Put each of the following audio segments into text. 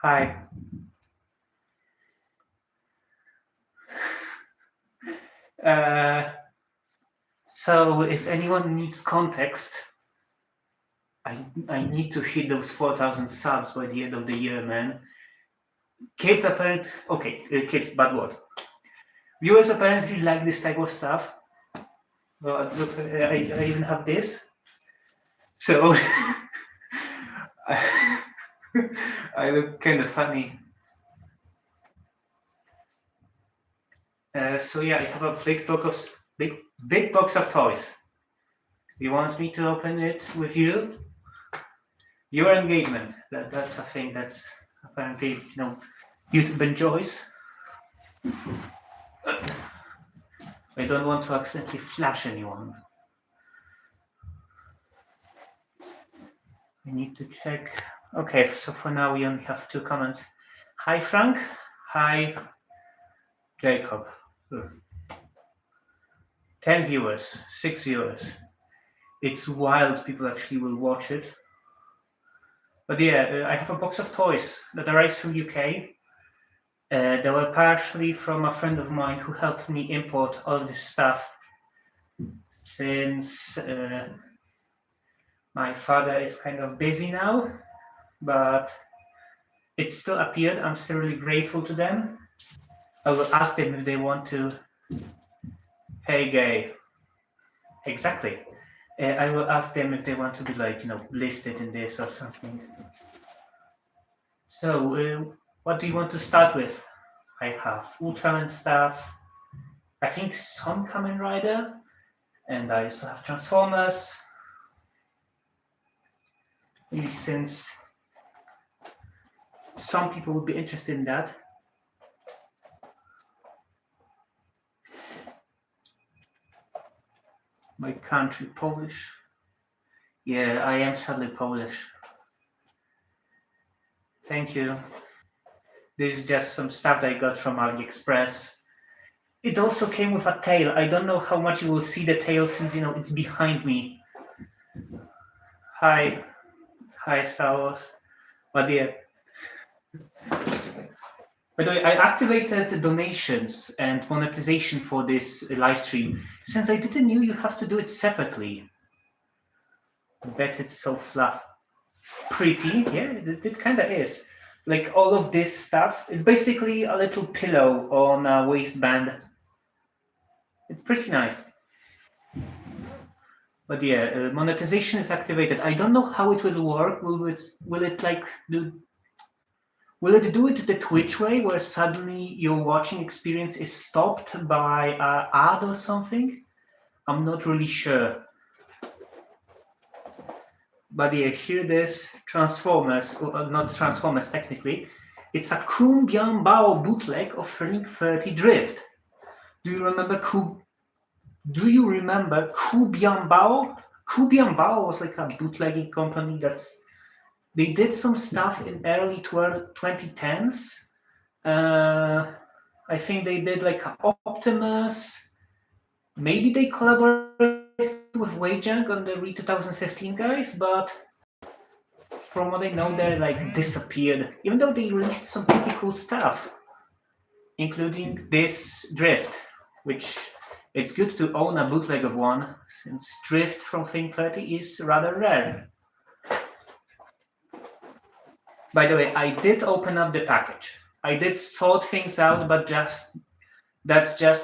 Hi. So if anyone needs context, I need to hit those 4,000 subs by the end of the year, man. Kids apparently, okay, kids, bad word. Viewers apparently like this type of stuff. Well, look, I even have this. So I look kind of funny. So yeah, I have a big box of toys. You want me to open it with you? Your engagement. That's a thing that's apparently YouTube enjoys. I don't want to accidentally flash anyone. I need to check. Okay, so for now we only have 2 comments. Hi Frank. Hi Jacob. 10 viewers, 6 viewers. It's wild people actually will watch it. But yeah, I have a box of toys that arrived from UK. They were partially from a friend of mine who helped me import all this stuff since my father is kind of busy now, but it still appeared. I'm still really grateful to them. I will ask them if they want to. Hey, gay. Exactly. I will ask them if they want to be listed in this or something. So, what do you want to start with? I have Ultraman stuff. I think some Kamen Rider, and I also have Transformers. Maybe since some people would be interested in that. My country, Polish. Yeah, I am sadly Polish. Thank you. This is just some stuff that I got from AliExpress. It also came with a tail. I don't know how much you will see the tail since it's behind me. Hi. Hi, Star Wars. But yeah. By the way, I activated donations and monetization for this live stream. Since I didn't know you have to do it separately. I bet it's so fluff. Pretty, yeah, it kind of is. Like all of this stuff, it's basically a little pillow on a waistband. It's pretty nice. But yeah, monetization is activated. I don't know how it will work. Will it do it the Twitch way, where suddenly your watching experience is stopped by an ad or something? I'm not really sure. But yeah, here this Transformers, not Transformers technically. It's a Kun Bian Bao bootleg of Ring 30 Drift. Do you remember Ku Bian Bao? Ku Bian Bao was like a bootlegging company they did some stuff in early 2010s. I think they did like Optimus. Maybe they collaborated with Wayjunk on the Re 2015 guys, but from what I know, they disappeared. Even though they released some pretty cool stuff, including this Drift, which it's good to own a bootleg of one, since Drift from Thing 30 is rather rare. By the way, I did open up the package. I did sort things out, but just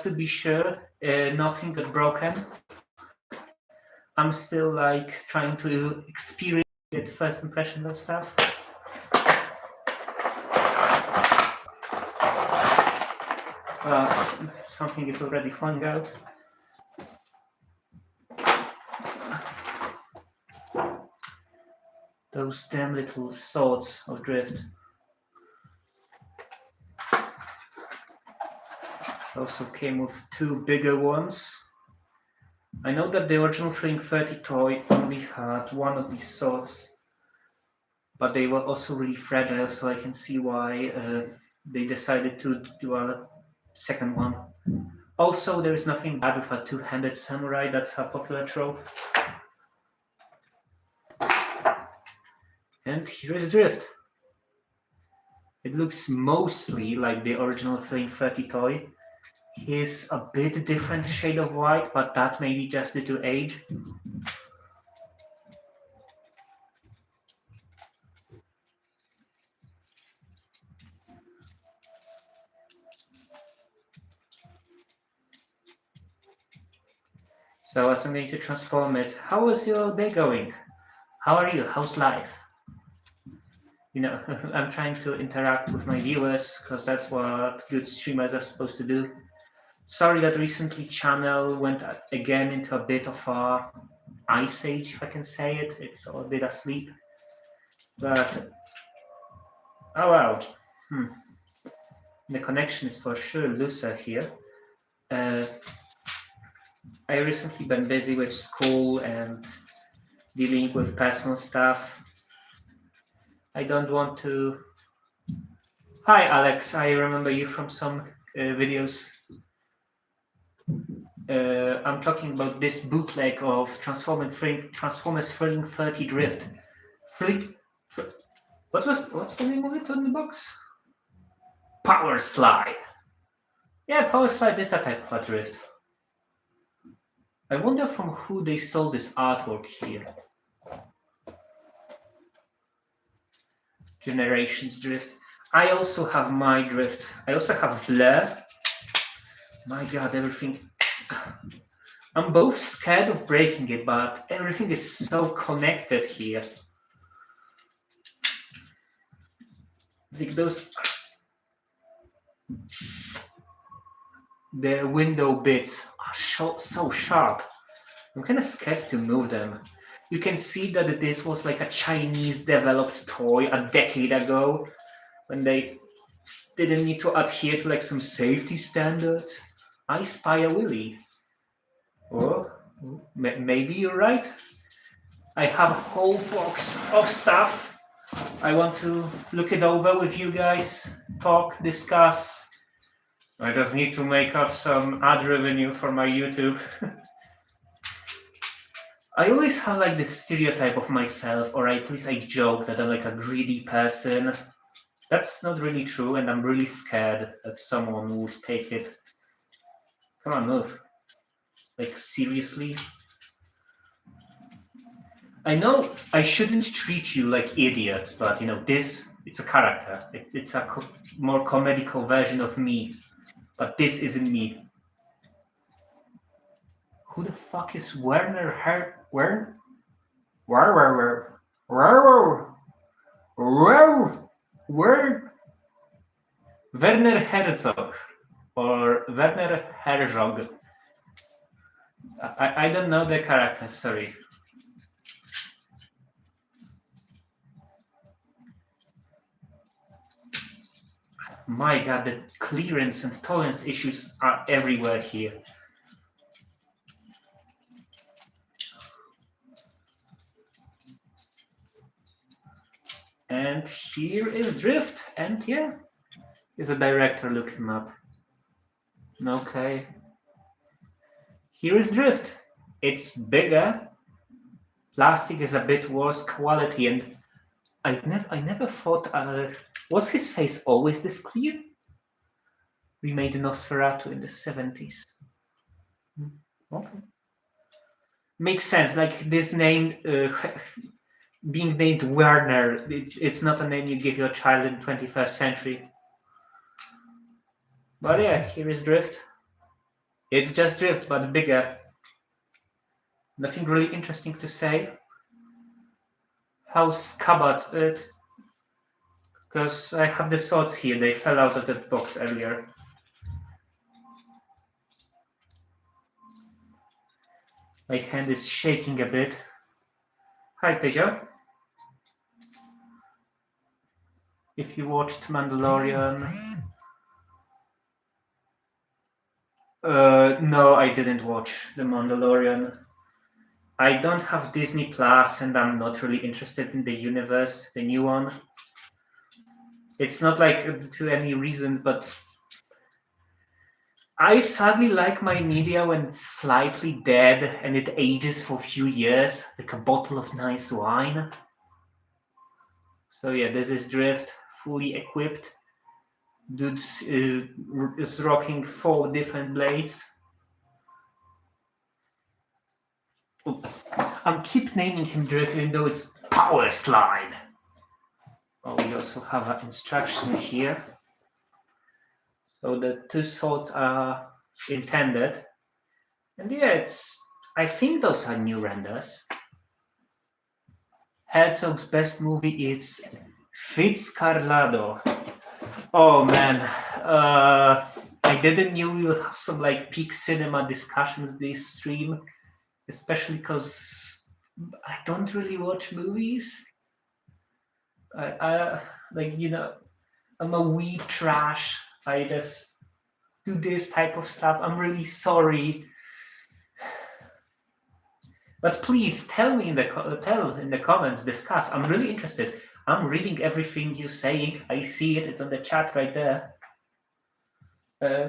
to be sure, nothing got broken. I'm still like trying to experience it, first impressions and stuff. Something is already flying out. Those damn little swords of drift. Also came with two bigger ones. I know that the original Fling 30 toy only had one of these swords, but they were also really fragile, so I can see why they decided to do a second one. Also, there is nothing bad with a two-handed samurai. That's a popular trope. And here is Drift. It looks mostly like the original Flame 30 toy. He's a bit different shade of white, but that may be just due to age. So I was going to transform it. How was your day going? How are you? How's life? I'm trying to interact with my viewers because that's what good streamers are supposed to do. Sorry that recently channel went again into a bit of a ice age, if I can say it. It's a bit asleep. But oh wow. The connection is for sure looser here. I recently been busy with school and dealing with personal stuff. I don't want to. Hi, Alex. I remember you from some videos. I'm talking about this bootleg of Transformers Thrilling 30 Drift. What's the name of it on the box? Power Slide. Yeah, Power Slide is a type of a drift. I wonder from who they stole this artwork here. Generations Drift. I also have my drift. I also have Blur. My god, everything. I'm both scared of breaking it, but everything is so connected here. Like the window bits are so sharp. I'm kind of scared to move them. You can see that this was like a Chinese developed toy a decade ago when they didn't need to adhere to like some safety standards. I spy a Willy. Oh, maybe you're right. I have a whole box of stuff. I want to look it over with you guys, talk, discuss. I just need to make up some ad revenue for my YouTube. I always have like this stereotype of myself, or at least I joke that I'm like a greedy person. That's not really true, and I'm really scared that someone would take it. Come on, move. Like, seriously? I know I shouldn't treat you like idiots, but it's a character. It's a more comedical version of me. But this isn't me. Who the fuck is Werner Where? Werner Herzog or Werner Herzog. I don't know the character, sorry. My god, the clearance and tolerance issues are everywhere here. And here is Drift, and yeah, is a director, look him up. Okay. Here is Drift. It's bigger. Plastic is a bit worse quality, and I never thought. Was his face always this clear? We made Nosferatu in the 70s. Okay. Makes sense. Like this name, being named Werner, it's not a name you give your child in 21st century. But yeah, here is Drift. It's just Drift, but bigger. Nothing really interesting to say. How's Cabot's it? Because I have the swords here, they fell out of that box earlier. My hand is shaking a bit. Hi, Peugeot. If you watched Mandalorian... no, I didn't watch The Mandalorian. I don't have Disney Plus, and I'm not really interested in the universe, the new one. It's not like to any reason, but I sadly like my media when it's slightly dead and it ages for a few years, like a bottle of nice wine. So yeah, this is Drift, fully equipped. Dude is rocking 4 different blades. I keep naming him Drift even though it's Power Slide. Oh, we also have an instruction here. So the 2 swords are intended. And yeah, I think those are new renders. Herzog's best movie is Fitzcarraldo. Oh man, I didn't knew we would have some like peak cinema discussions this stream, especially because I don't really watch movies. I like I'm a wee trash. I just do this type of stuff. I'm really sorry. But please tell me in the comments, discuss. I'm really interested. I'm reading everything you're saying. I see it. It's on the chat right there.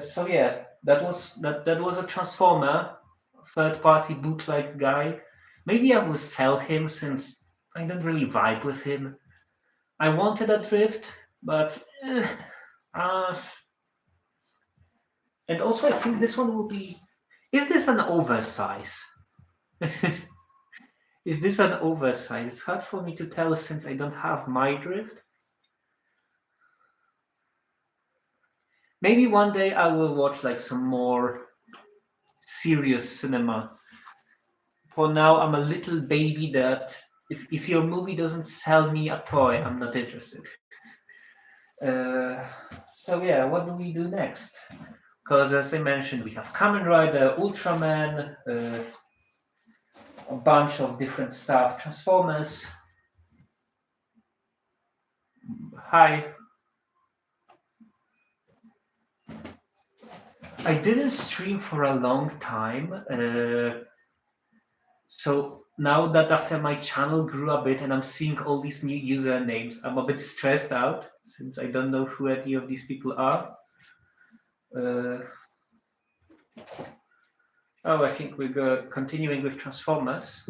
So yeah, that was a Transformer third-party bootleg guy. Maybe I will sell him since I don't really vibe with him. I wanted a Drift, but and also I think this one will be. Is this an oversize? Is this an oversize? It's hard for me to tell since I don't have my Drift. Maybe one day I will watch like some more serious cinema. For now, I'm a little baby that if your movie doesn't sell me a toy, I'm not interested. So yeah, what do we do next? Because as I mentioned, we have Kamen Rider, Ultraman, a bunch of different stuff, Transformers. Hi. I didn't stream for a long time. So now that after my channel grew a bit and I'm seeing all these new usernames, I'm a bit stressed out since I don't know who any of these people are. I think we're continuing with Transformers.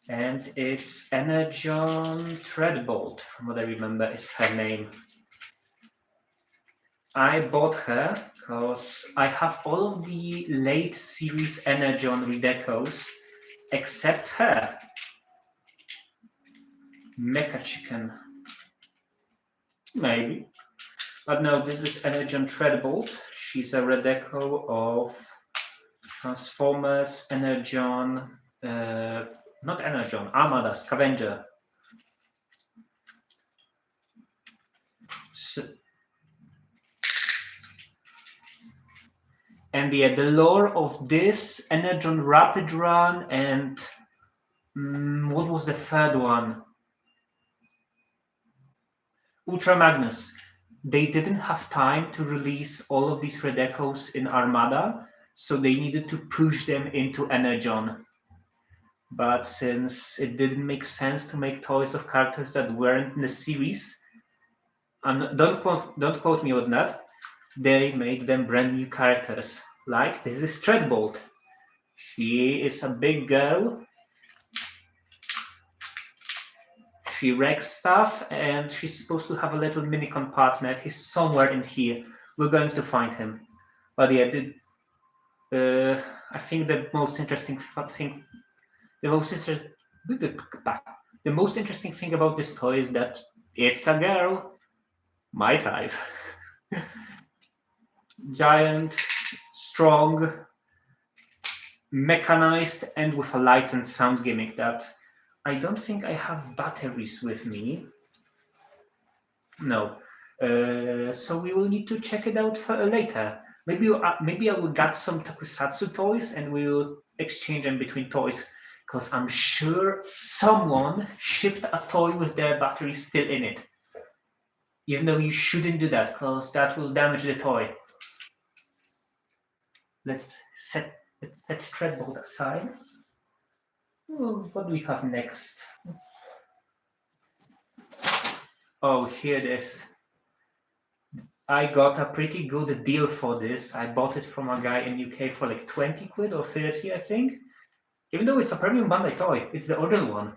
And it's Energon Treadbolt, from what I remember is her name. I bought her because I have all of the late series Energon redecos except her. Mecha Chicken. Maybe. But no, this is Energon Treadbolt. She's a redeco of Transformers, Energon, not Energon, Armada, Scavenger. So, and yeah, the lore of this, Energon Rapid Run, and what was the third one? Ultra Magnus. They didn't have time to release all of these redecos in Armada, so they needed to push them into Energon. But since it didn't make sense to make toys of characters that weren't in the series, and don't quote me on that, they made them brand new characters. Like this is Treadbolt. She is a big girl. she wrecks stuff, and she's supposed to have a little mini compartment. He's somewhere in here. We're going to find him. But yeah, I think the most interesting thing, the most interesting, the most interesting thing about this toy is that it's a girl, my type. Giant, strong, mechanized, and with a light and sound gimmick that I don't think I have batteries with me. No. So we will need to check it out later. Maybe I will get some tokusatsu toys and we will exchange them between toys. Because I'm sure someone shipped a toy with their battery still in it. Even though you shouldn't do that, because that will damage the toy. Let's set Treadbolt aside. Oh, what do we have next? Oh, here it is. I got a pretty good deal for this. I bought it from a guy in UK for like 20 quid or 30, I think. Even though it's a premium Bandai toy, it's the original one.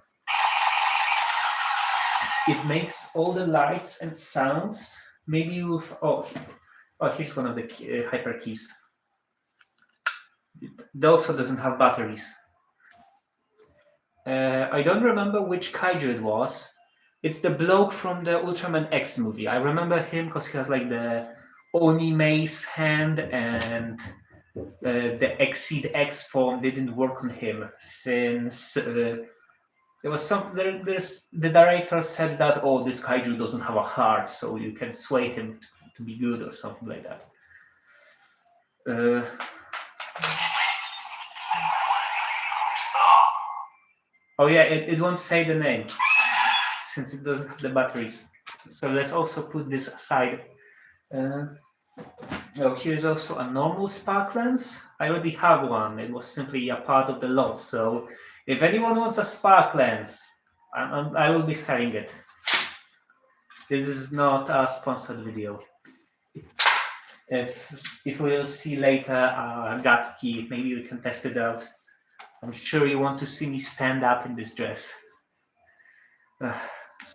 It makes all the lights and sounds. Maybe with here's one of the hyper keys. It also doesn't have batteries. I don't remember which kaiju it was. It's the bloke from the Ultraman X movie. I remember him because he has like the Oni mace hand, and the Exceed X form didn't work on him since there was the director said that this kaiju doesn't have a heart, so you can sway him to be good or something like that. Oh yeah, it won't say the name since it doesn't have the batteries. So let's also put this aside. Here's also a normal spark lens. I already have one. It was simply a part of the lot. So if anyone wants a spark lens, I will be selling it. This is not a sponsored video. If we'll see later Gatski, maybe we can test it out. I'm sure you want to see me stand up in this dress.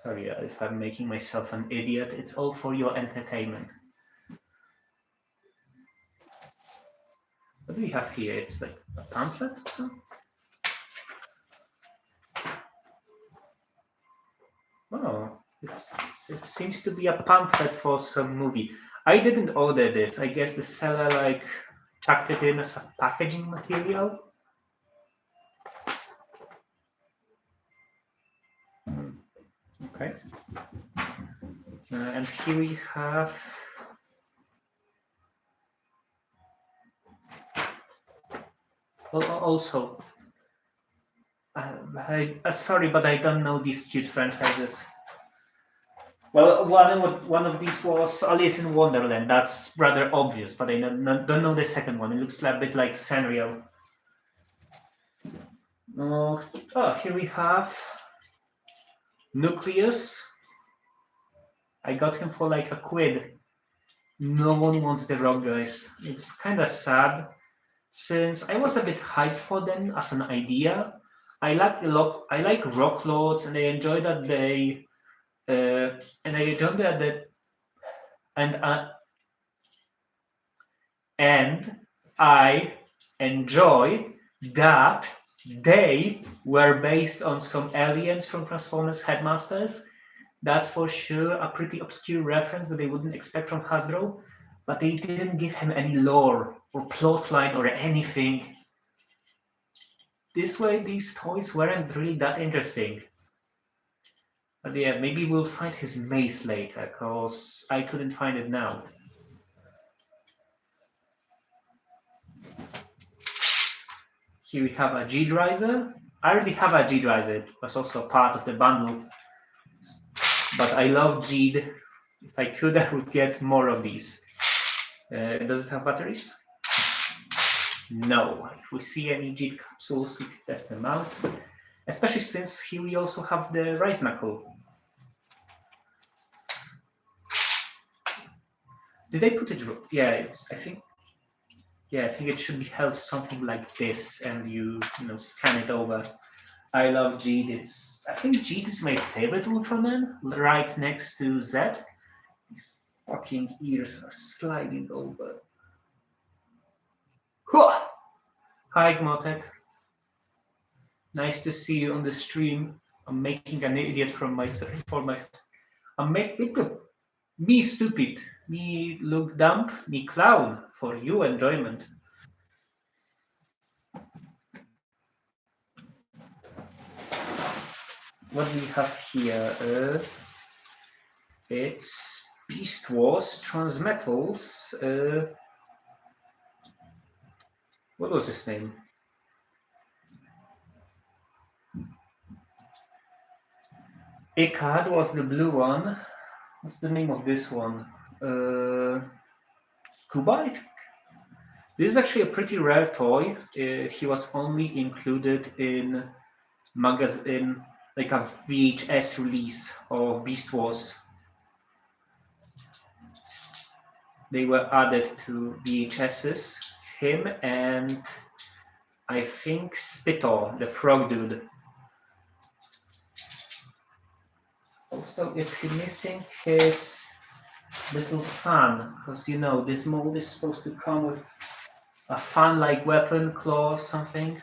Sorry if I'm making myself an idiot. It's all for your entertainment. What do we have here? It's like a pamphlet or something? Oh, it seems to be a pamphlet for some movie. I didn't order this. I guess the seller chucked it in as a packaging material. Okay. And here we have also. Sorry, but I don't know these cute franchises. Well, one of these was Alice in Wonderland. That's rather obvious, but I don't know the second one. It looks a bit like Sanrio. Here we have Nucleus. I got him for like £1. No one wants the Rock, guys. It's kind of sad, since I was a bit hyped for them as an idea. I like Rock Lords, and I enjoy that they and I enjoy that and I enjoy that they were based on some aliens from Transformers Headmasters. That's for sure a pretty obscure reference that they wouldn't expect from Hasbro, but they didn't give him any lore or plotline or anything. This way, these toys weren't really that interesting. But yeah, maybe we'll find his mace later, because I couldn't find it now. Here we have a G-Drizer. I already have a G-Drizer. It was also part of the bundle. But I love Geed. If I could, I would get more of these. Does it have batteries? No. If we see any Geed capsules, we can test them out. Especially since here we also have the Rise Knuckle. Did they put it? Yeah, I think it should be held something like this, and you scan it over. I love Jeed. I think Jeed is my favorite Ultraman, right next to Zed. His fucking ears are sliding over. Huh! Hi, Gmotek. Nice to see you on the stream. I'm making an idiot for myself. I'm making me stupid, me look dumb, me clown for you enjoyment. What we have here? It's Beast Wars, Transmetals. What was his name? Eckhard was the blue one. What's the name of this one? Scuba? This is actually a pretty rare toy. He was only included in magazine, like a VHS release of Beast Wars. They were added to VHSs. Him and I think Spittle, the frog dude. Also, is he missing his little fan? Because you know, this mold is supposed to come with a fan-like weapon, claw, something.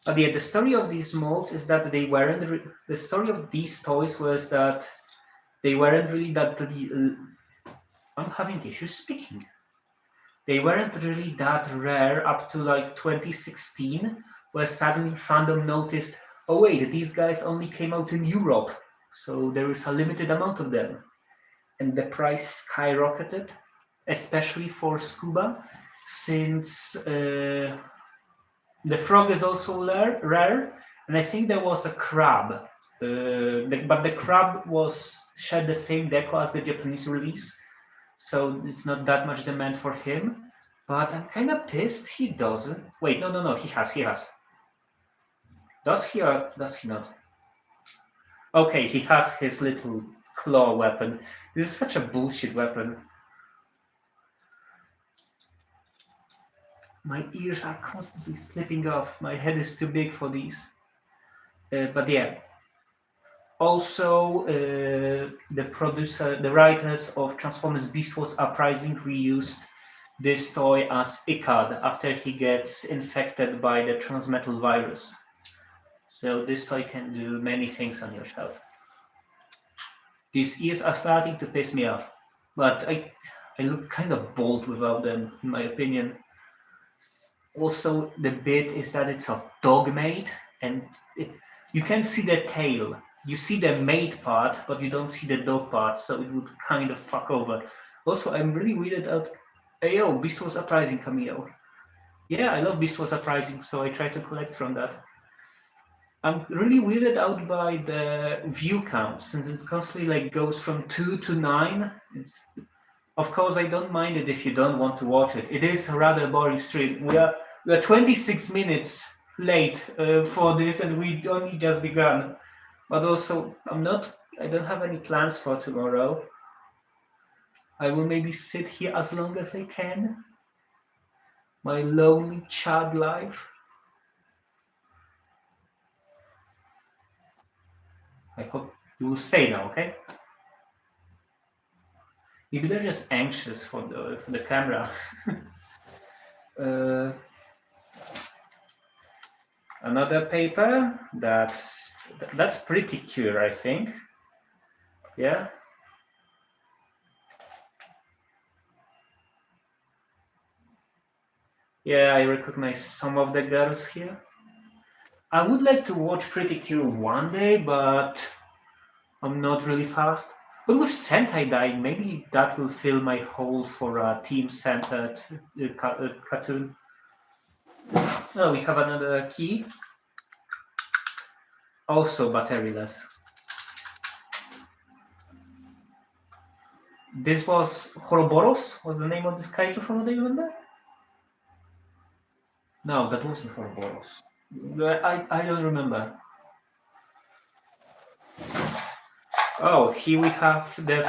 But yeah, the story of these molds is that they weren't. The story of these toys was that they weren't really that. I'm having issues speaking. They weren't really that rare up to like 2016, where suddenly fandom noticed, oh wait, these guys only came out in Europe, so there is a limited amount of them. And the price skyrocketed, especially for Scuba, since the frog is also rare, and I think there was a crab. But the crab shared the same deco as the Japanese release, so it's not that much demand for him. But I'm kind of pissed he doesn't. Wait, no, he has. Does he or does he not? Okay, he has his little claw weapon. This is such a bullshit weapon. My ears are constantly slipping off. My head is too big for these. But yeah. Also, the writers of Transformers Beast Wars Uprising reused this toy as Icad after he gets infected by the transmetal virus. So this toy can do many things on your shelf. These ears are starting to piss me off, but I look kind of bold without them, in my opinion. Also, the bit is that it's a dog Maid, and you can see the tail. You see the Maid part, but you don't see the dog part, so it would kind of fuck over. Also, I'm really weirded out. Hey yo, Beast Wars Uprising cameo. Yeah, I love Beast Wars Uprising, so I try to collect from that. I'm really weirded out by the view count, since it constantly like goes from 2 to 9. Of course, I don't mind it if you don't want to watch it. It is a rather boring stream. We are 26 minutes late for this, and we only just begun. But also, I don't have any plans for tomorrow. I will maybe sit here as long as I can. My lonely child life. I hope you will stay now, okay? Maybe they're just anxious for the camera. Another paper that's pretty cute, I think. Yeah. Yeah, I recognize some of the girls here. I would like to watch Pretty Cure one day, but I'm not really fast. But with Sentai dying, maybe that will fill my hole for a team-centered cartoon. Oh, we have another key. Also batteryless. This was Horoboros, was the name of this kaiju from what I remember? No, that wasn't Horoboros. I don't remember. Oh, here we have the...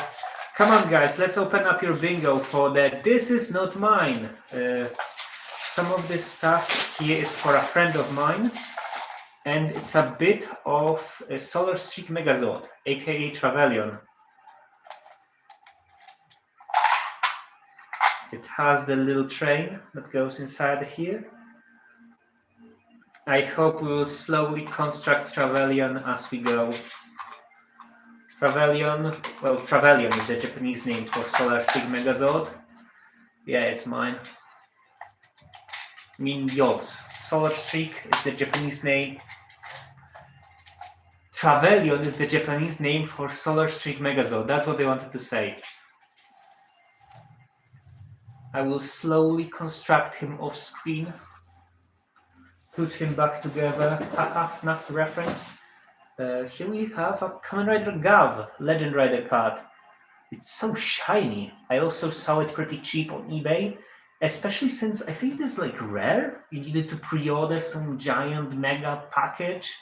Come on, guys, let's open up your bingo for that. This is not mine. So some of this stuff here is for a friend of mine, and it's a bit of a Solar Streak Megazord, aka Travelion. It has the little train that goes inside here. I hope we will slowly construct Travelion as we go. Travelion is the Japanese name for Solar Streak Megazord. Yeah, it's mine. I mean yours. Solar Streak is the Japanese name. Travelion is the Japanese name for Solar Streak Megazord. That's what they wanted to say. I will slowly construct him off screen. Put him back together. Haha, enough reference. Here we have a Kamen Rider Gav Legend Rider card. It's so shiny. I also saw it pretty cheap on eBay, especially since I think this is like rare. You needed to pre-order some giant mega package.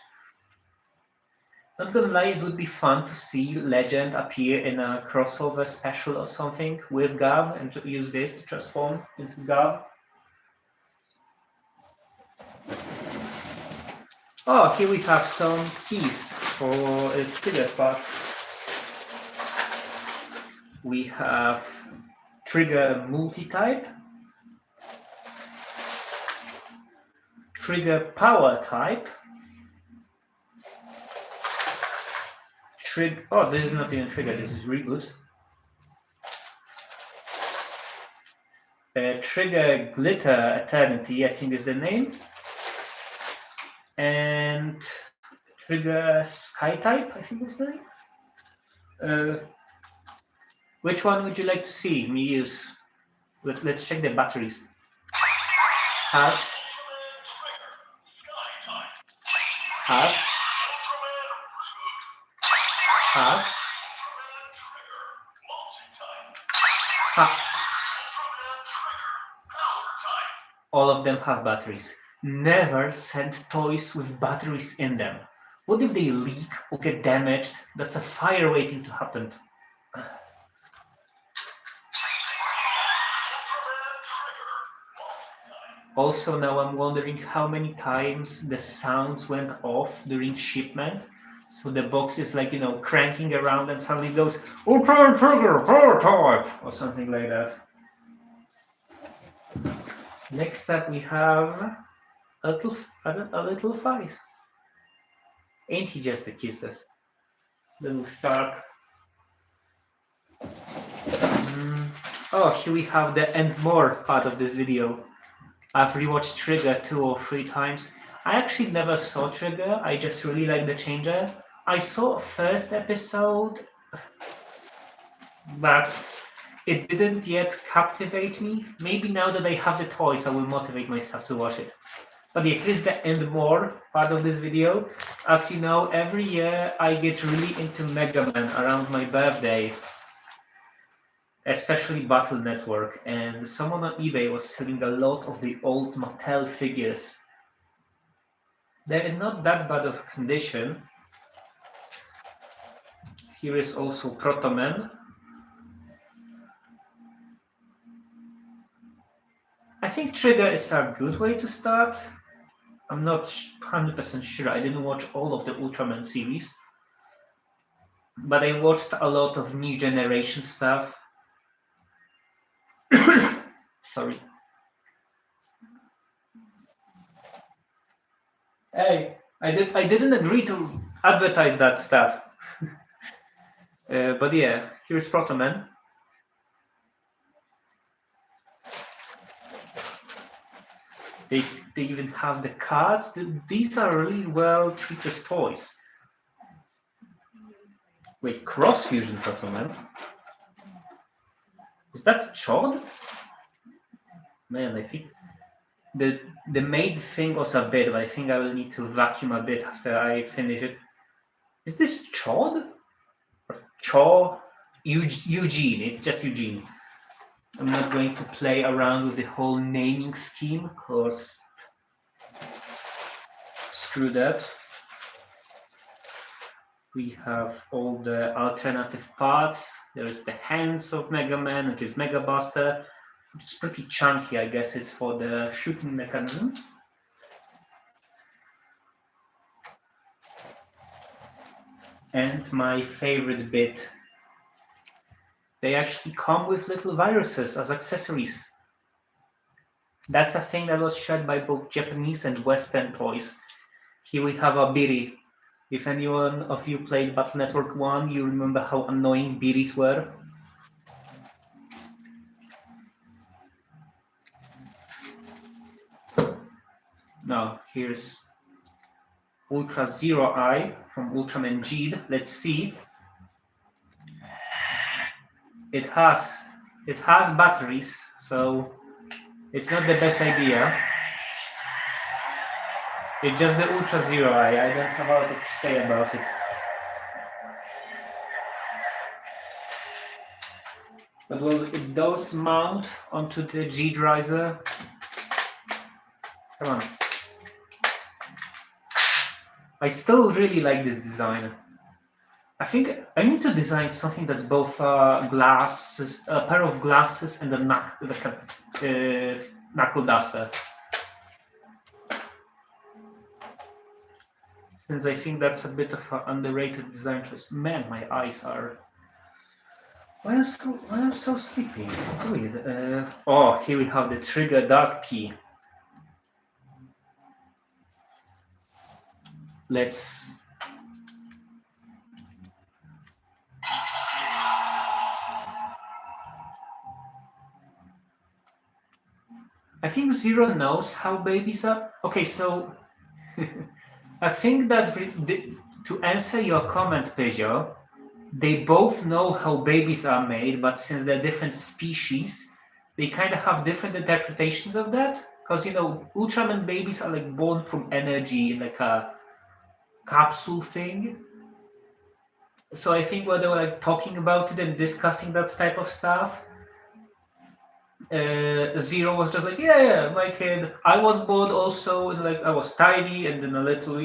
Not gonna lie, it would be fun to see Legend appear in a crossover special or something with Gav and to use this to transform into Gav. Oh, here we have some keys for a trigger part. We have trigger multi-type, trigger power type, oh, this is not even trigger, this is reboot. Trigger glitter eternity, I think is the name. And trigger sky type, I think is the name. Which one would you like to see me use? Let's check the batteries. Has all of them have batteries. Never send toys with batteries in them. What if they leak or get damaged? That's a fire waiting to happen. Also, now I'm wondering how many times the sounds went off during shipment. So the box is like, cranking around and suddenly goes, Ultraman trigger, power type, or something like that. Next up we have a little face. Ain't he just the cutest? Little shark. Oh, here we have the and more part of this video. I've rewatched Trigger 2 or 3 times. I actually never saw Trigger, I just really like the changer. I saw a first episode, but it didn't yet captivate me. Maybe now that I have the toys, I will motivate myself to watch it. But yeah, here's the and more part of this video. As you know, every year I get really into Mega Man around my birthday. Especially Battle Network, and someone on eBay was selling a lot of the old Mattel figures. They're in not that bad of condition. Here is also Protoman. I think Trigger is a good way to start. I'm not 100% sure, I didn't watch all of the Ultraman series. But I watched a lot of new generation stuff. Sorry. Hey, I didn't agree to advertise that stuff. But yeah, here's Protoman. They even have the cards. These are really well treated toys. Wait, Cross Fusion Protoman? Is that Chod? Man, I think the Maid thing was a bit, but I think I will need to vacuum a bit after I finish it. Is this Chod? Or Chaw? Eugene, it's just Eugene. I'm not going to play around with the whole naming scheme, because screw that. We have all the alternative parts. There's the hands of Mega Man, which is Mega Buster. It's pretty chunky, I guess it's for the shooting mechanism. And my favorite bit, they actually come with little viruses as accessories. That's a thing that was shared by both Japanese and Western toys. Here we have a biri. If anyone of you played Battle Network 1, you remember how annoying biris were. Now, here's Ultra Zero Eye from Ultraman Maid. Let's see. It has batteries, so it's not the best idea. It's just the Ultra Zero Eye. I don't have a lot to say about it. But well, it does mount onto the G-Riser. Come on. I still really like this design. I think I need to design something that's both glasses, a pair of glasses, and a knuckle duster. Since I think that's a bit of an underrated design choice. Man, my eyes are. Why am I so sleepy? It's weird. Oh, here we have the trigger dark key. Let's. I think Zero knows how babies are. Okay, so I think that to answer your comment, Peugeot, they both know how babies are made, but since they're different species, they kind of have different interpretations of that. Because Ultraman babies are like born from energy in like a capsule thing. So I think when they were like talking about it and discussing that type of stuff, Zero was just like, yeah, my kid. I was born also, and like I was tiny, and then a little,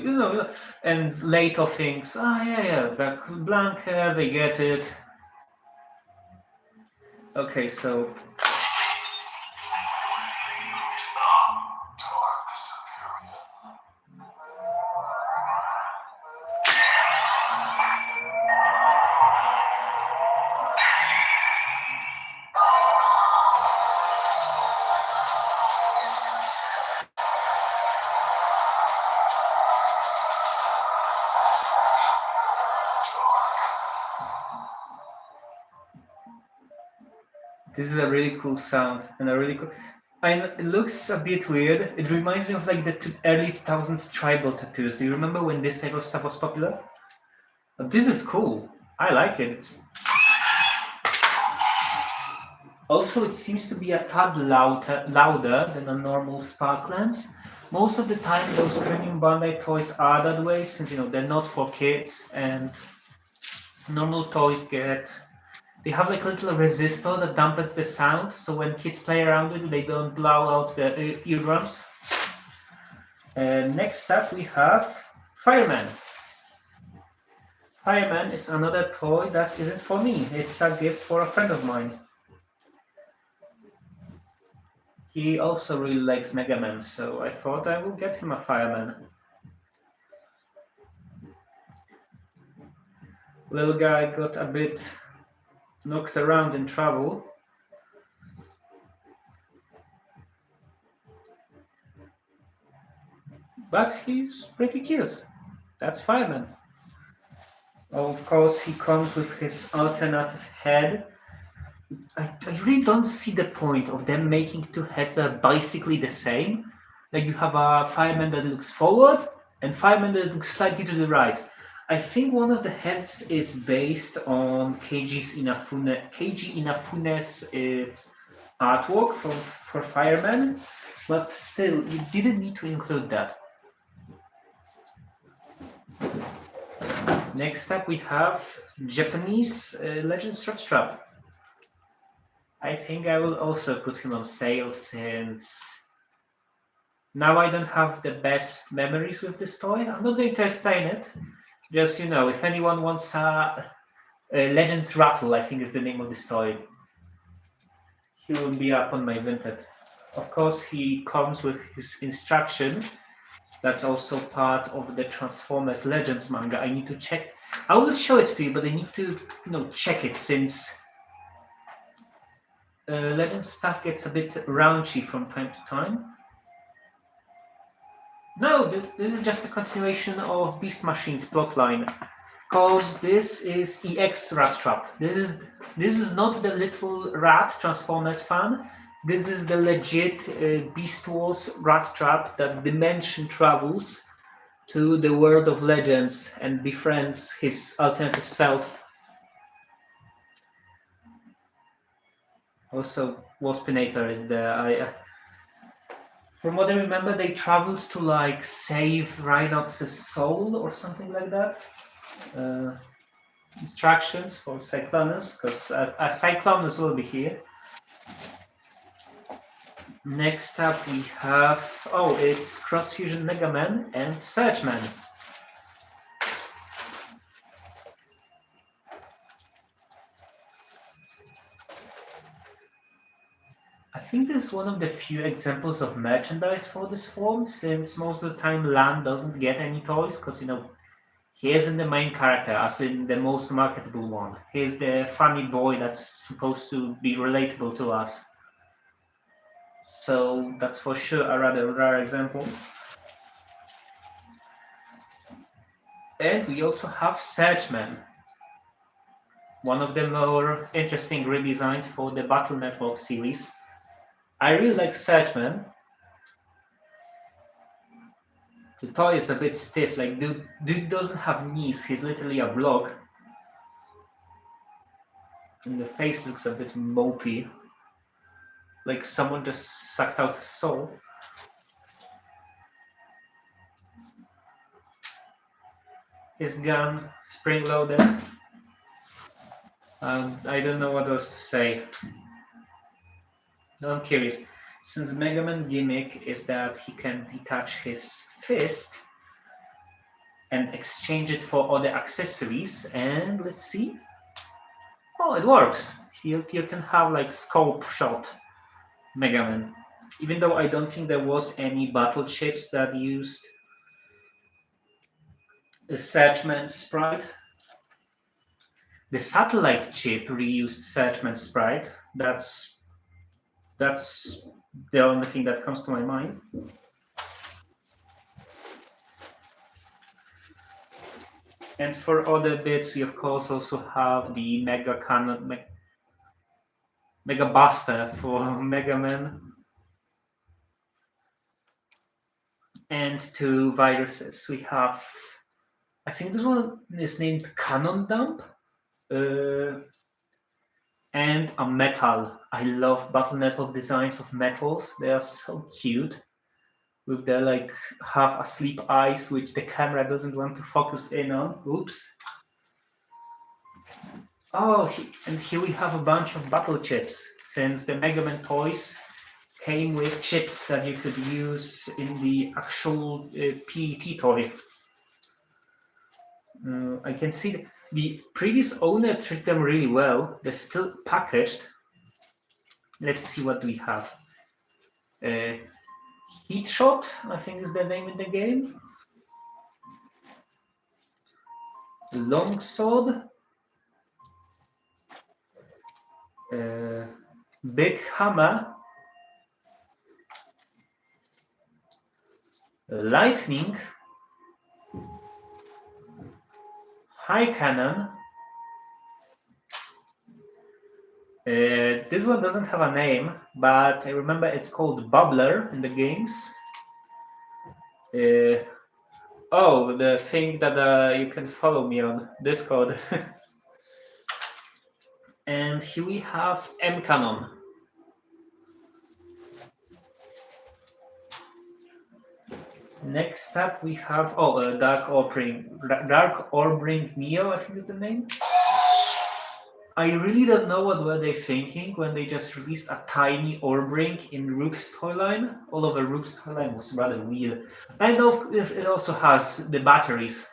and later thinks, like blank hair, they get it. Okay, so. This is a really cool sound and a really cool. It looks a bit weird. It reminds me of like the early 2000s tribal tattoos. Do you remember when this type of stuff was popular? But this is cool. I like it. Also, it seems to be a tad louder than a normal spark lens. Most of the time, those premium Bandai toys are that way, since they're not for kids, and normal toys they have like a little resistor that dampens the sound, so when kids play around with it, they don't blow out the eardrums. Next up, we have Fireman. Fireman is another toy that isn't for me. It's a gift for a friend of mine. He also really likes Mega Man, so I thought I will get him a Fireman. Little guy got a bit knocked around in travel. But he's pretty cute. That's Fireman. Of course, he comes with his alternative head. I really don't see the point of them making two heads that are basically the same. Like you have a Fireman that looks forward and Fireman that looks slightly to the right. I think one of the heads is based on Keiji Inafune's artwork for Fireman, but still, you didn't need to include that. Next up, we have Japanese Legend Strap. I think I will also put him on sale since now I don't have the best memories with this toy. I'm not going to explain it. Just, if anyone wants a Legends Rattle, I think is the name of this toy. he will be up on my Vinted. Of course, he comes with his instruction. That's also part of the Transformers Legends manga. I need to check. I will show it to you, but I need to, check it since Legends stuff gets a bit raunchy from time to time. No, this is just a continuation of Beast Machine's plotline. Cause this is EX Rat Trap. This is not the little rat Transformers fan. This is the legit Beast Wars rat trap that dimension travels to the world of legends and befriends his alternative self. Also, Waspinator is there. From what I remember, they traveled to like save Rhinox's soul or something like that. Instructions for Cyclonus, because Cyclonus will be here. Next up we have, it's Cross Fusion Mega Man and Searchman. I think this is one of the few examples of merchandise for this form, since most of the time Lan doesn't get any toys, because he isn't the main character, as in the most marketable one. He's the funny boy that's supposed to be relatable to us. So that's for sure a rather rare example. And we also have Searchman, one of the more interesting redesigns for the Battle Network series. I really like Searchman. The toy is a bit stiff, like dude doesn't have knees, he's literally a block. And the face looks a bit mopey, like someone just sucked out his soul. His gun, spring-loaded. I don't know what else to say. No, I'm curious. Since Mega Man gimmick is that he can detach his fist and exchange it for other accessories, and let's see. Oh, it works. You can have like scope shot Mega Man. Even though I don't think there was any battle chips that used the Searchman sprite. The satellite chip reused Searchman sprite. That's the only thing that comes to my mind. And for other bits, we of course also have the Mega Cannon, Mega Buster for Mega Man, and two viruses. We have, I think this one is named Cannon Dump, and a metal. I love Battle Network designs of metals. They are so cute, with their like half asleep eyes, which the camera doesn't want to focus in on. Oops. And here we have a bunch of battle chips, since the Mega Man toys came with chips that you could use in the actual PET toy. I can see the previous owner treated them really well. They're still packaged. Let's see what we have. Heat Shot, I think is the name in the game. Longsword. Big Hammer. Lightning. High Cannon. This one doesn't have a name, but I remember it's called Bubbler in the games. The thing that you can follow me on Discord. And here we have M Cannon. Next up we have Dark Orbring Neo, I think is the name. I really don't know what were they thinking when they just released a tiny Orbring in Rook's toyline. All over Rook's toyline was rather weird. And it also has the batteries.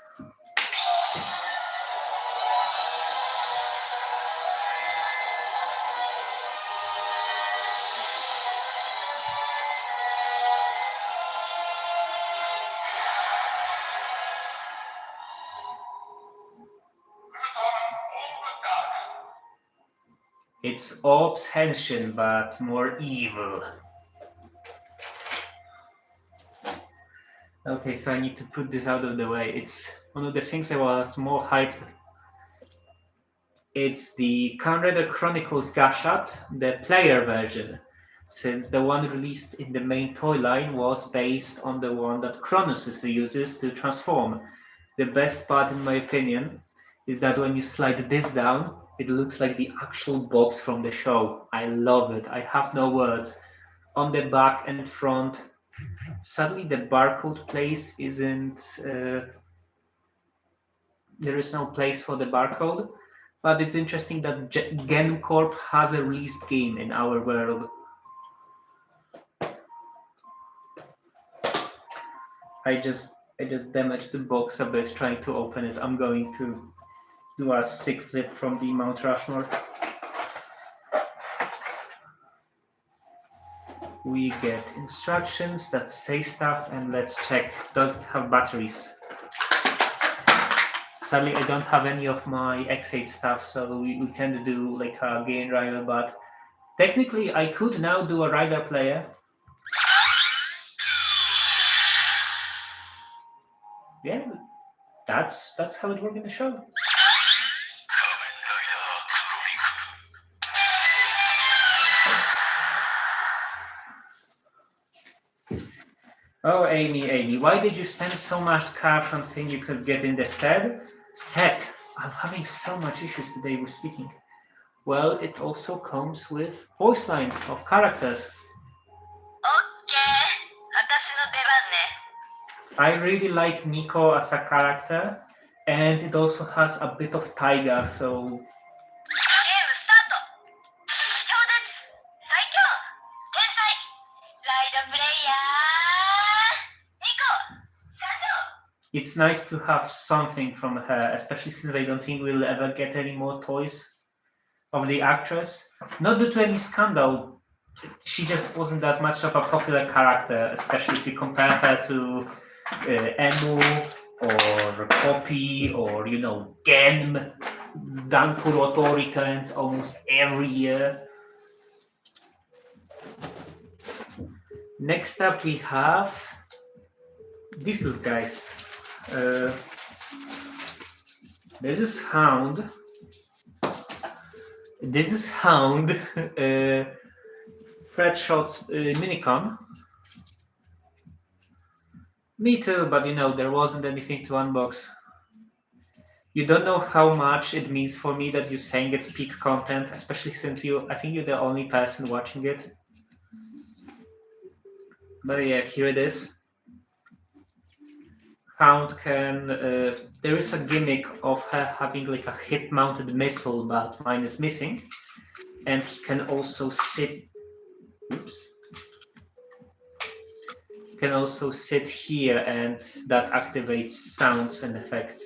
It's Ops Henshin, but more evil. Okay, so I need to put this out of the way. It's one of the things I was more hyped. It's the Conrad Chronicles Gashat, the player version, since the one released in the main toy line was based on the one that Chronos uses to transform. The best part, in my opinion, is that when you slide this down, it looks like the actual box from the show. I love it. I have no words. On the back and front, sadly, the barcode place isn't. There is no place for the barcode, but it's interesting that GenCorp has a released game in our world. I just damaged the box a bit trying to open it. I'm going to do a sick flip from the Mount Rushmore. We get instructions that say stuff, and let's check. Does it have batteries? Sadly, I don't have any of my X8 stuff, so we can't do like a game rider, but technically I could now do a rider player. Yeah, that's how it worked in the show. Oh, Amy, why did you spend so much cash on thing you could get in the set? Set. I'm having so much issues today with speaking. Well, it also comes with voice lines of characters. I really like Nico as a character, and it also has a bit of Taiga, so it's nice to have something from her, especially since I don't think we'll ever get any more toys of the actress. Not due to any scandal, she just wasn't that much of a popular character, especially if you compare her to Emu or Poppy or, Gen. Dan Kuroto returns almost every year. Next up, we have these little guys. This is Hound. Fred Shot's Minicon. Me too, but there wasn't anything to unbox. You don't know how much it means for me that you're saying it's peak content, especially since I think you're the only person watching it. But yeah, here it is. Hound can. There is a gimmick of her having like a hip-mounted missile, but mine is missing. And he can also sit. Oops. He can also sit here, and that activates sounds and effects.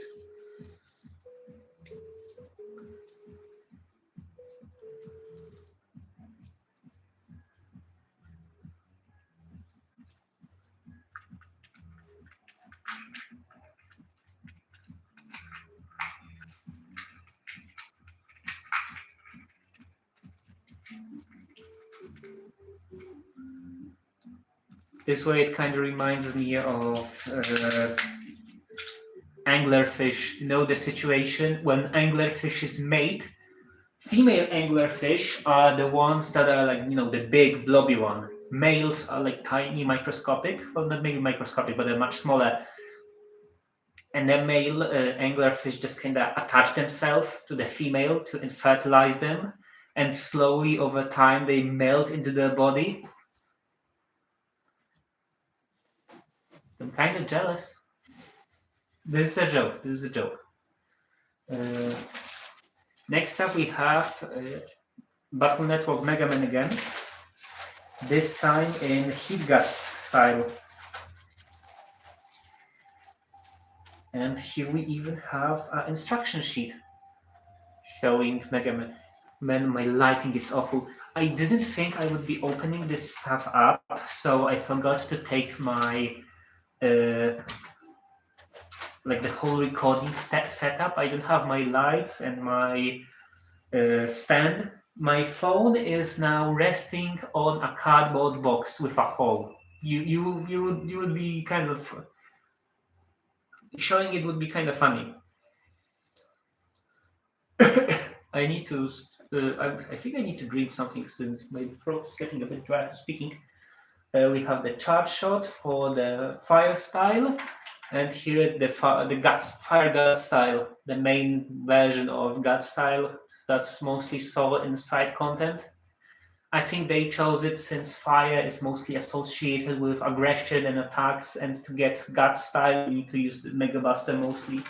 This way, it kind of reminds me of anglerfish. The situation when anglerfish is made. Female anglerfish are the ones that are like, the big blobby one. Males are like tiny, microscopic. Well, not maybe microscopic, but they're much smaller. And the male anglerfish just kind of attach themselves to the female to fertilize them. And slowly over time, they melt into their body. I'm kind of jealous. This is a joke. Next up, we have Battle Network Mega Man again. This time in Heat Guts style. And here we even have an instruction sheet showing Mega Man. Man, my lighting is awful. I didn't think I would be opening this stuff up, so I forgot to take my like the whole recording setup. I don't have my lights and my stand, My phone is now resting on a cardboard box with a hole. You would be kind of showing it would be kind of funny. I need to. I think I need to drink something since my throat's getting a bit dry to speaking. We have the charge shot for the fire style, and here the guts fire gut style, the main version of gut style that's mostly saw in side content. I think they chose it since fire is mostly associated with aggression and attacks, and to get gut style, you need to use the Mega Buster mostly.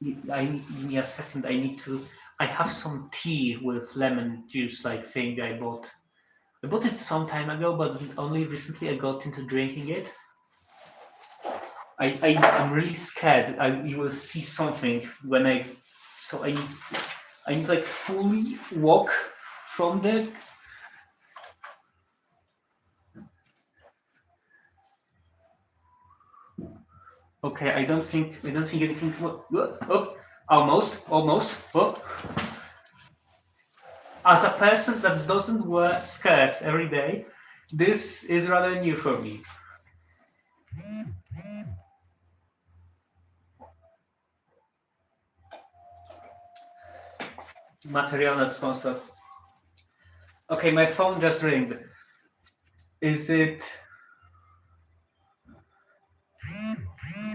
Give me a second. I need to. I have some tea with lemon juice like thing I bought. I bought it some time ago, but only recently I got into drinking it. I'm really scared. You will see something when I. So I need to like fully walk from the. Okay, I don't think anything. Oh, almost. Oh. As a person that doesn't wear skirts every day, this is rather new for me. Material not sponsored. Okay, my phone just ringed. Is it?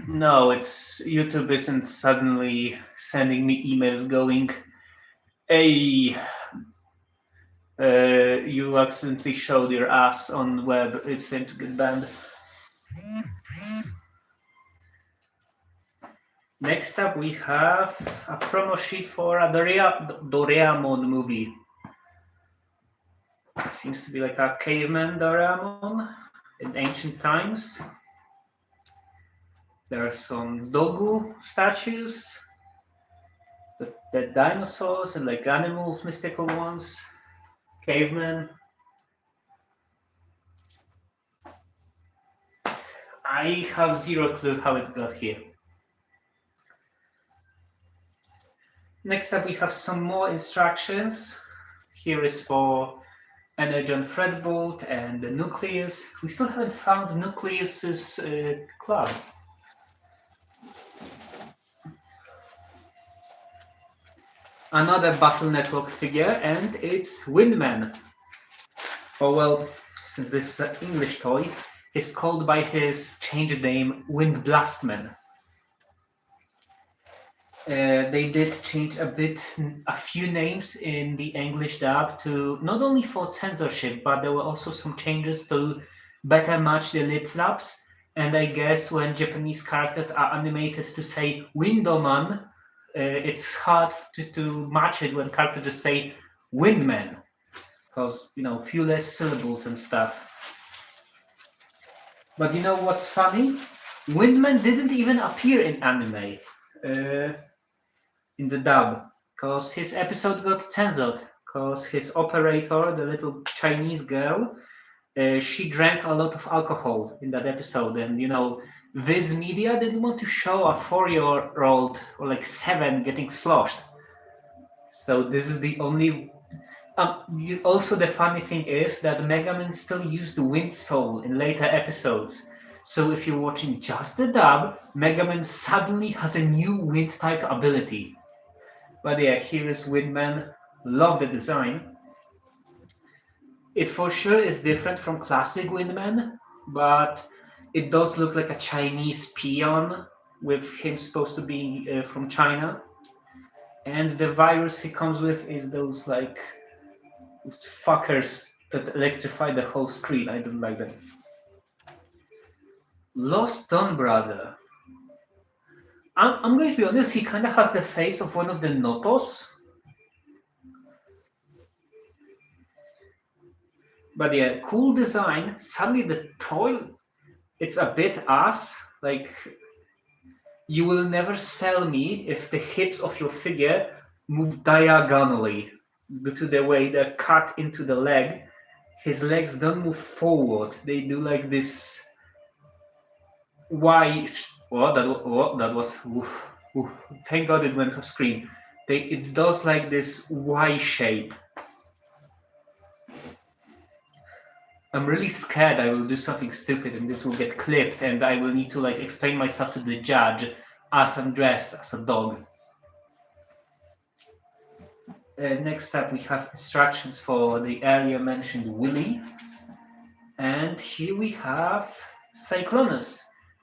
No, it's YouTube isn't suddenly sending me emails going, "Hey, you accidentally showed your ass on web. It's time to get banned." Next up, we have a promo sheet for a Doraemon movie. It seems to be like a caveman Doraemon in ancient times. There are some Dogu statues, the dinosaurs and like animals, mystical ones, cavemen. I have zero clue how it got here. Next up, we have some more instructions. Here is for Energon Threadbolt and the Nucleus. We still haven't found Nucleus's club. Another Battle Network figure, and it's Windman. Oh well, since this is an English toy, is called by his changed name Wind Blastman. They did change a few names in the English dub to not only for censorship, but there were also some changes to better match the lip flaps. And I guess when Japanese characters are animated to say Windowman, it's hard to match it when characters just say Windman, because few less syllables and stuff. But you know what's funny? Windman didn't even appear in anime. In the dub, because his episode got censored, because his operator, the little Chinese girl, she drank a lot of alcohol in that episode, and Viz Media didn't want to show a 4-year-old or like 7 getting sloshed. So this is the only. Also, the funny thing is that Mega Man still used Wind Soul in later episodes. So if you're watching just the dub, Mega Man suddenly has a new wind type ability. But yeah, here is Windman. Love the design. It for sure is different from classic Windman, but it does look like a Chinese peon with him supposed to be from China. And the virus he comes with is those like fuckers that electrify the whole screen. I don't like them. Lost Dawn Brother. I'm going to be honest, he kind of has the face of one of the Notos. But yeah, cool design. Suddenly the toy, it's a bit ass. Like, you will never sell me if the hips of your figure move diagonally due to the way they're cut into the leg. His legs don't move forward. They do like this. Why? That was. Oof. Thank God it went off screen. it does like this Y shape. I'm really scared I will do something stupid and this will get clipped and I will need to like explain myself to the judge as I'm dressed as a dog. Next up we have instructions for the earlier mentioned Willy. And here we have Cyclonus,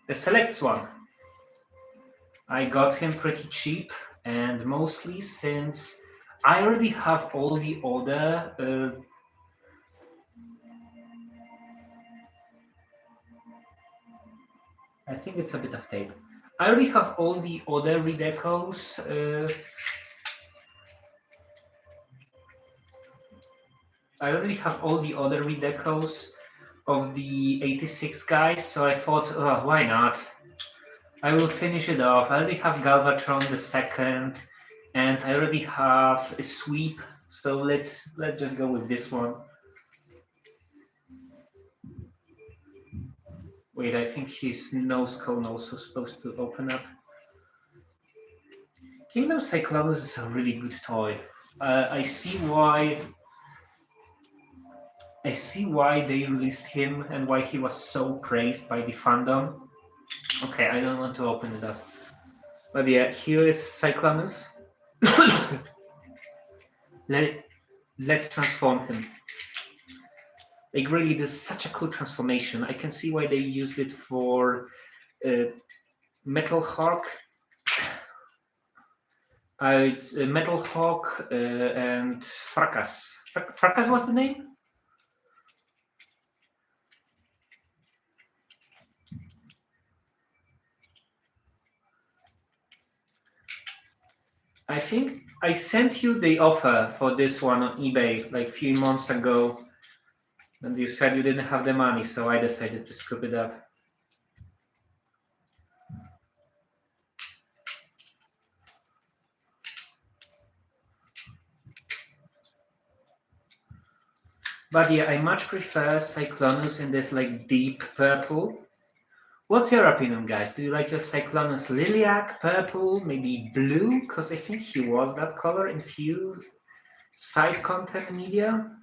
the Selects one. I got him pretty cheap and mostly since I already have all the other I think it's a bit of tape. I already have all the other redecos. I already have all the other redecos of the 86 guys, so I thought, oh, why not? I will finish it off. I already have Galvatron the second, and I already have a sweep. So let's just go with this one. Wait, I think his nose cone also supposed to open up. Kingdom Cyclonus is a really good toy. I see why they released him and why he was so praised by the fandom. Okay, I don't want to open it up. But yeah, here is Cyclonus. Let's transform him. Like really, this is such a cool transformation. I can see why they used it for Metal Hawk. Metal Hawk and Fracas. Fracas was the name? I think I sent you the offer for this one on eBay like a few months ago. And you said you didn't have the money, so I decided to scoop it up. But yeah, I much prefer Cyclonus in this like deep purple. What's your opinion, guys? Do you like your Cyclonus lilac, purple, maybe blue? Because I think he was that color in few side content media.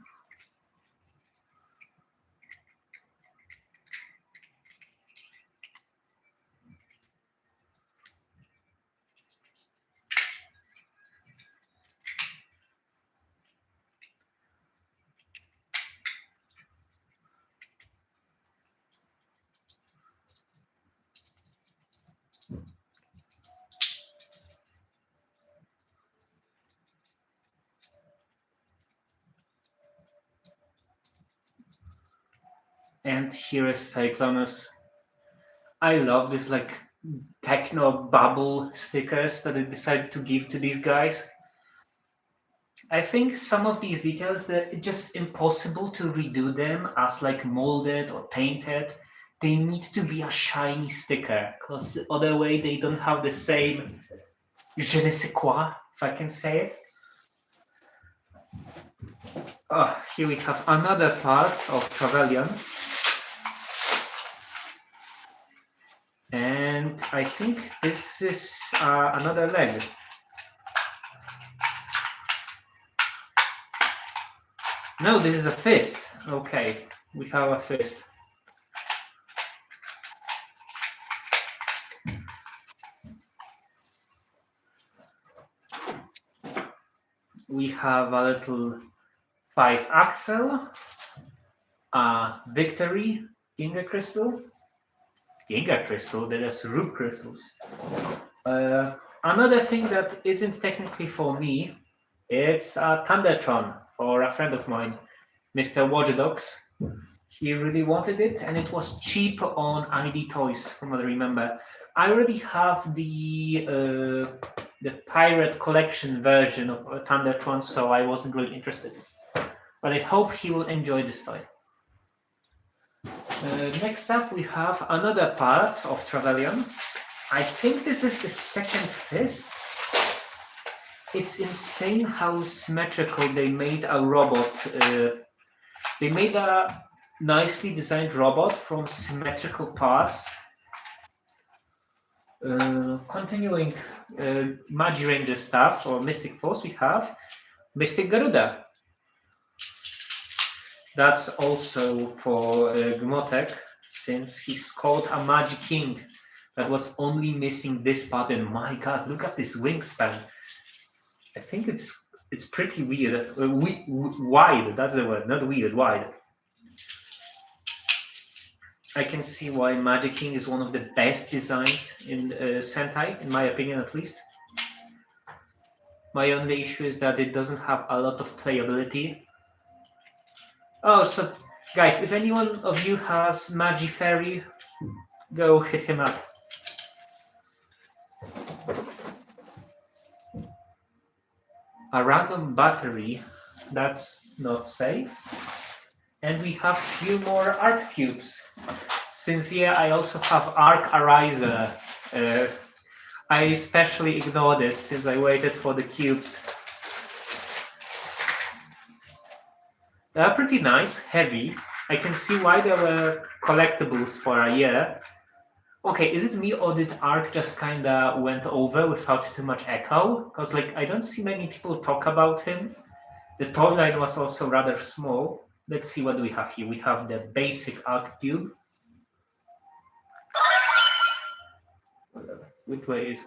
And here is Cyclonus. I love this like techno bubble stickers that I decided to give to these guys. I think some of these details that it's just impossible to redo them as like molded or painted. They need to be a shiny sticker because the other way they don't have the same je ne sais quoi, if I can say it. Oh, here we have another part of Trevelyan. And I think this is another leg. No, this is a fist. Okay, we have a fist. We have a little Vice Axel, Victory, Inga Crystal. Inga Crystal, there is Root Crystals. Another thing that isn't technically for me, it's a Thundertron for a friend of mine, Mr. Watchdogs. He really wanted it, and it was cheap on ID Toys, from what I remember. I already have the Pirate Collection version of Thundertron, so I wasn't really interested. But I hope he will enjoy this toy. Next up, we have another part of Trevelyan. I think this is the second fist. It's insane how symmetrical they made a robot. They made a nicely designed robot from symmetrical parts. Continuing Magi Ranger stuff or Mystic Force, we have Mystic Garuda. That's also for Gmotek, since he's called a Magi King. That was only missing this button. My god, look at this wingspan. I think it's pretty weird. Wide, that's the word, not weird, wide. I can see why Magic King is one of the best designs in Sentai, in my opinion at least. My only issue is that it doesn't have a lot of playability. Oh, so guys, if anyone of you has Magi Fairy, go hit him up. A random battery, that's not safe. And we have few more Arc Cubes. Since I also have Arc Ariza. I especially ignored it since I waited for the cubes. They are pretty nice, heavy. I can see why they were collectibles for a year. Okay, is it me or did Arc just kinda went over without too much echo? Because I don't see many people talk about him. The toy line was also rather small. Let's see what do we have here. We have the basic Arc Cube. Which way is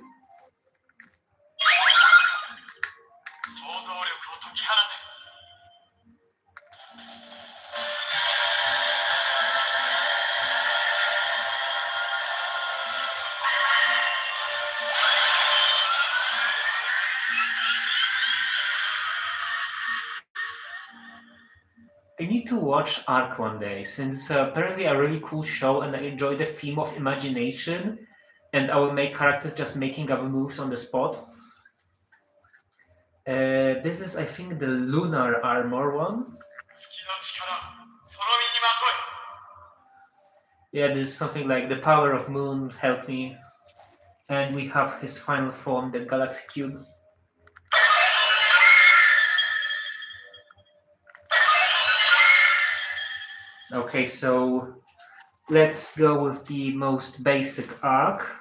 I need to watch Arc one day, since apparently a really cool show and I enjoy the theme of imagination and I will make characters just making up moves on the spot. This is, I think, the lunar armor one. Yeah, this is something like the power of moon help me. And we have his final form, the Galaxy Cube. Okay, so let's go with the most basic arc.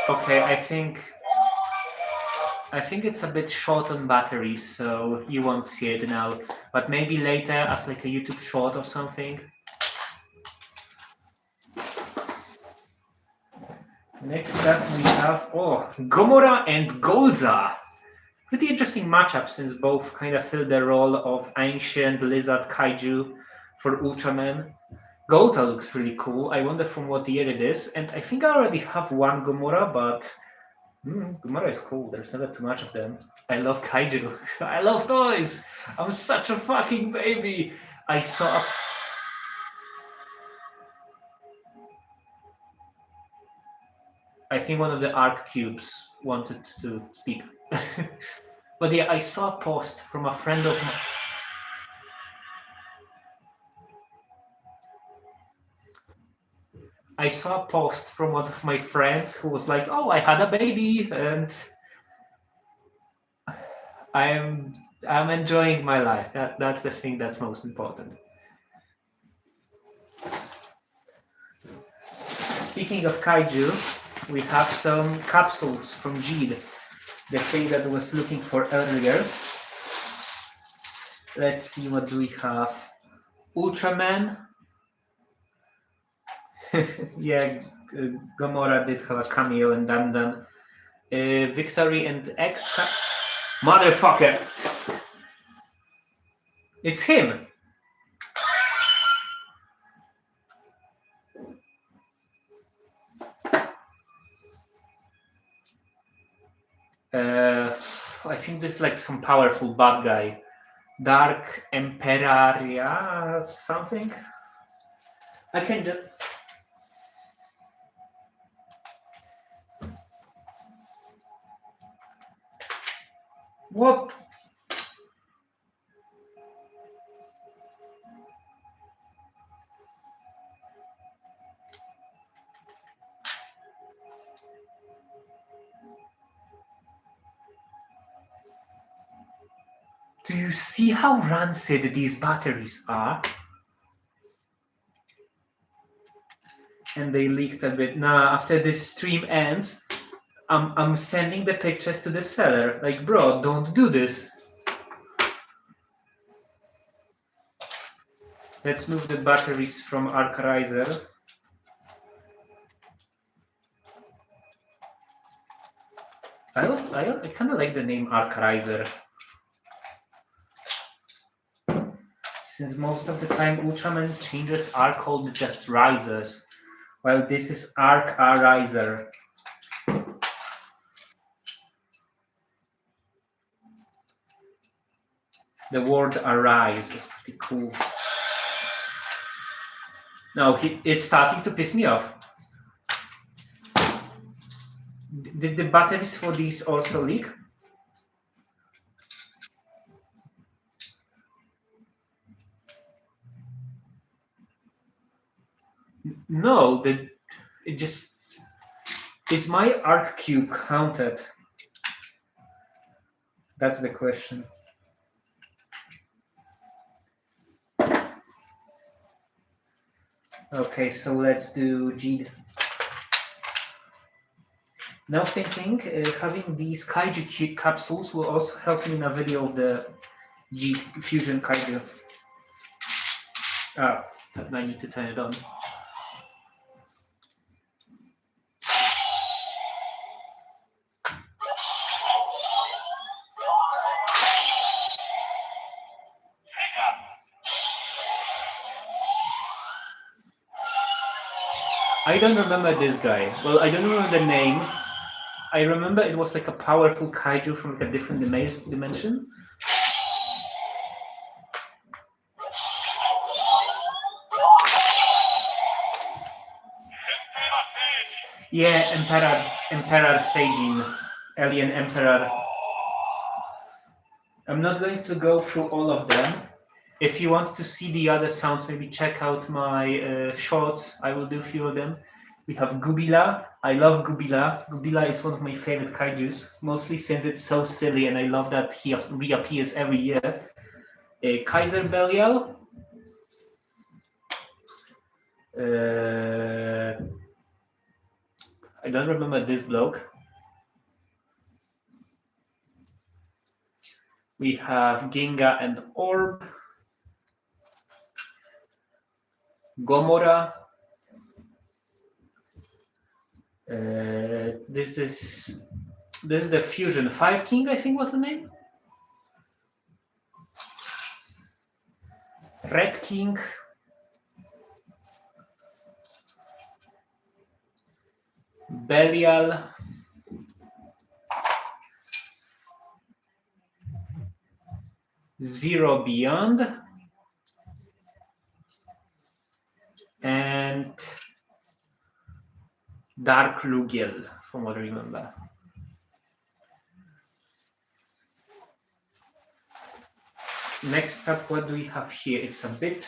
Okay, I think it's a bit short on battery, so you won't see it now. But maybe later as a YouTube short or something. Next up we have Gomora and Golza. Pretty interesting matchup since both kind of fill the role of ancient lizard kaiju for Ultraman. Golza looks really cool. I wonder from what year it is. And I think I already have one Gomora, but Gomora is cool. There's never too much of them. I love kaiju. I love toys. I'm such a fucking baby. I think one of the Arc Cubes wanted to speak. But yeah, I saw a post from a friend of mine. I saw a post from one of my friends who was like, "Oh, I had a baby and I'm enjoying my life." That's the thing that's most important. Speaking of kaiju, we have some capsules from Jeed, the thing that I was looking for earlier. Let's see what do we have. Ultraman. Yeah, Gamora did have a cameo in Dandan. Victory and X. Motherfucker! It's him! I think this is some powerful bad guy. Dark Emperia something? I can just... What? Do you see how rancid these batteries are? And they leaked a bit. Nah, after this stream ends, I'm sending the pictures to the seller. Like, bro, don't do this. Let's move the batteries from Arcarizer. I kind of like the name Arcarizer. Since most of the time Ultraman changes are called just risers, while this is Arcarizer. The word arise is pretty cool. No, it's starting to piss me off. Did the batteries for these also leak? No, it just... Is my arc cube counted? That's the question. Okay, so let's do G. Now thinking, having these Kaiju capsules will also help me in a video of the G Fusion Kaiju. Ah, I need to turn it on. I don't remember this guy. Well, I don't remember the name. I remember it was like a powerful kaiju from like a different dimension. Yeah, Emperor Seijin, Alien Emperor. I'm not going to go through all of them. If you want to see the other sounds, maybe check out my shorts. I will do a few of them. We have Gubila. I love Gubila. Gubila is one of my favorite kaijus, mostly since it's so silly, and I love that he reappears every year. Kaiser Belial. I don't remember this bloke. We have Ginga and Orb. Gomora. This is the Fusion 5 King, I think was the name. Red King. Belial. Zero Beyond. And Dark Lugiel, from what I remember. Next up, what do we have here? It's a bit...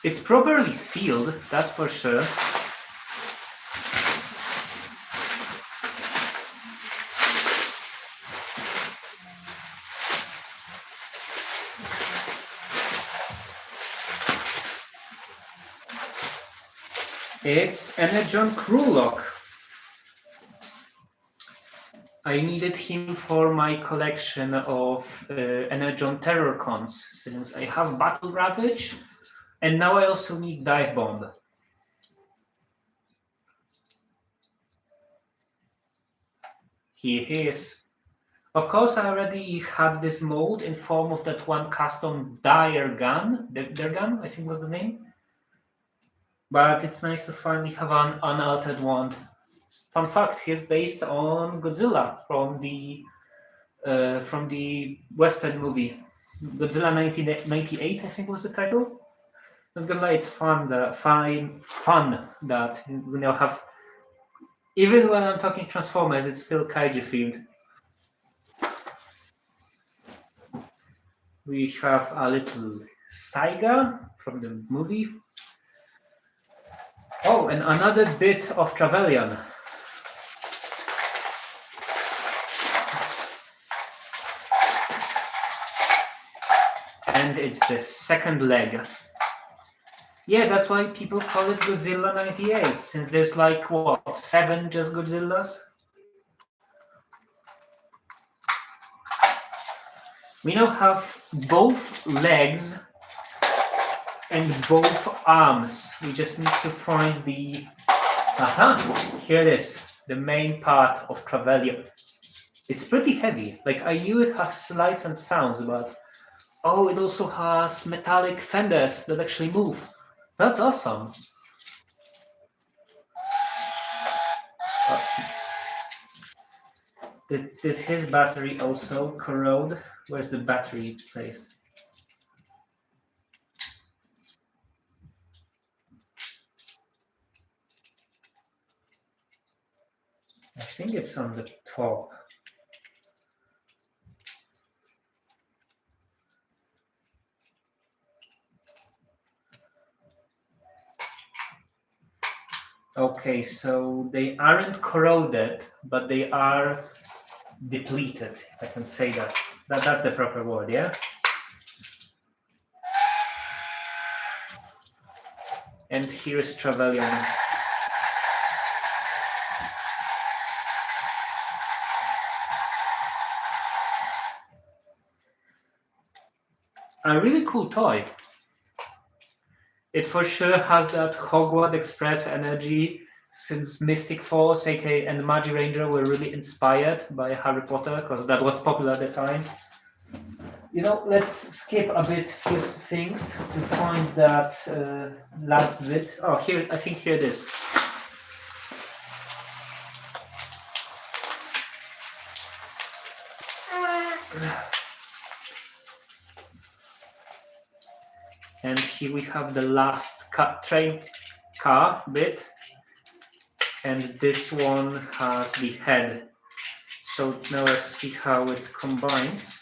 It's properly sealed, that's for sure. It's Energon Crew Lock. I needed him for my collection of Energon Terrorcons, since I have Battle Ravage, and now I also need Dive Bomb. Here he is. Of course, I already had this mold in form of that one custom Dire gun. Their gun, I think was the name. But it's nice to finally have an unaltered one. fun fact, he's based on Godzilla from the Western movie. Godzilla 1998, I think was the title. Not gonna lie, it's fun that have. Even when I'm talking Transformers, it's still kaiju themed. We have a little Saiga from the movie. Oh, and another bit of Trevelyan. And it's the second leg. Yeah, that's why people call it Godzilla 98, since there's like, what, 7 just Godzillas? We now have both legs and both arms. We just need to find the... Here it is, the main part of Trevelyan. It's pretty heavy. Like, I knew it has lights and sounds, but... Oh, it also has metallic fenders that actually move. That's awesome. Did his battery also corrode? Where's the battery placed? I think it's on the top. Okay, so they aren't corroded, but they are depleted, if I can say that. That's the proper word, yeah? And here's Trevelyan. A really cool toy. It for sure has that Hogwarts Express energy, since Mystic Force, aka and Magi Ranger were really inspired by Harry Potter, because that was popular at the time. You know, let's skip a bit few things to find that last bit. Oh, here, I think here it is. And here we have the last train car bit. And this one has the head. So now let's see how it combines.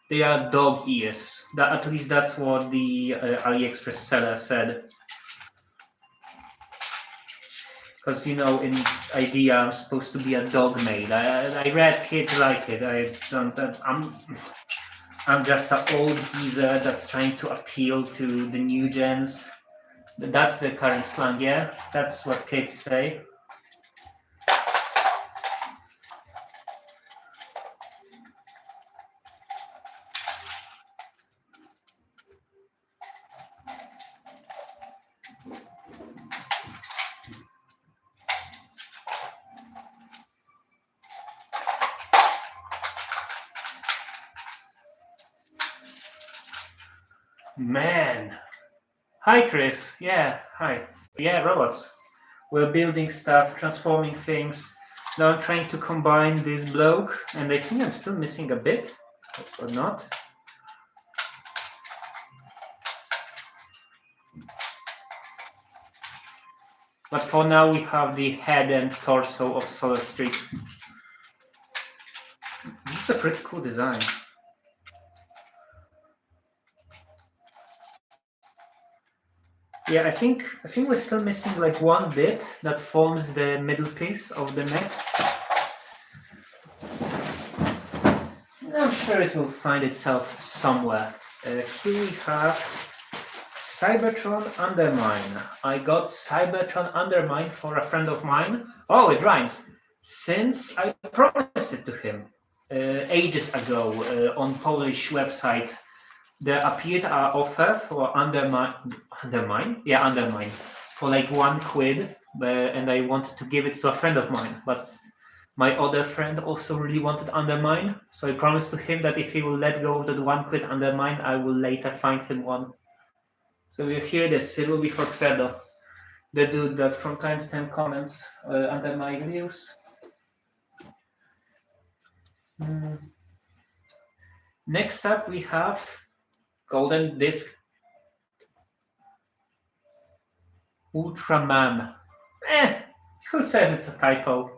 They are dog ears. At least that's what the AliExpress seller said. Because in idea I'm supposed to be a dog maid. I read kids like it. I'm just an old geezer that's trying to appeal to the new gens. That's the current slang, yeah? That's what kids say. Man. Hi, Chris. Yeah, hi. Yeah, robots. We're building stuff, transforming things. Now I'm trying to combine this bloke, and I think I'm still missing a bit, or not. But for now, we have the head and torso of Solar Street. This is a pretty cool design. Yeah, I think we're still missing like one bit that forms the middle piece of the neck. I'm sure it will find itself somewhere. Here we have Cybertron Undermine. I got Cybertron Undermine for a friend of mine. Oh, it rhymes. Since I promised it to him ages ago on Polish website, there appeared an offer for Undermine, for like £1, and I wanted to give it to a friend of mine, but my other friend also really wanted Undermine, so I promised to him that if he will let go of that £1 Undermine, I will later find him one. So you hear this, it will be for Xedo, the dude that from time to time comments under my videos. Next up, we have Golden Disc Ultraman. Who says it's a typo?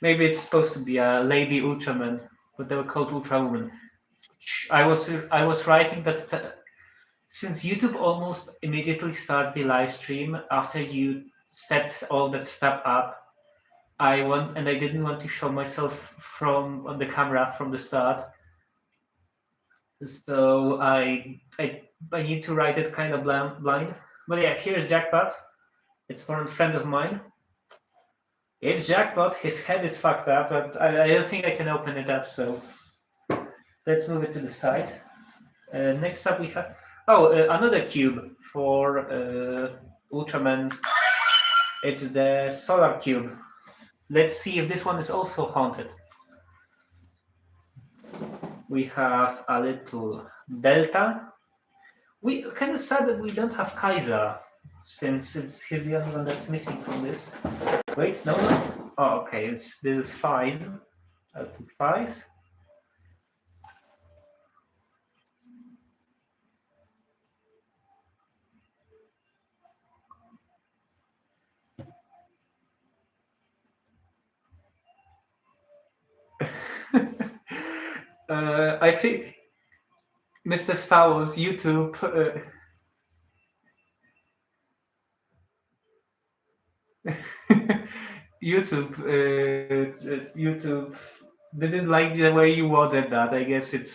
Maybe it's supposed to be a lady Ultraman, but they were called Ultrawoman. I was writing that since YouTube almost immediately starts the live stream after you set all that stuff up, I didn't want to show myself from on the camera from the start. So I need to write it kind of blind. But yeah, here's Jackpot. It's for a friend of mine. It's Jackpot. His head is fucked up, but I don't think I can open it up. So let's move it to the side. Next up we have another cube for Ultraman. It's the Solar Cube. Let's see if this one is also haunted. We have a little Delta. We kind of sad that we don't have Kaiser, since he's the only one that's missing from this. Wait, no. Oh, okay. This is Fies. I'll put Fies. I think Mr. Star Wars YouTube. YouTube didn't like the way you worded that. I guess it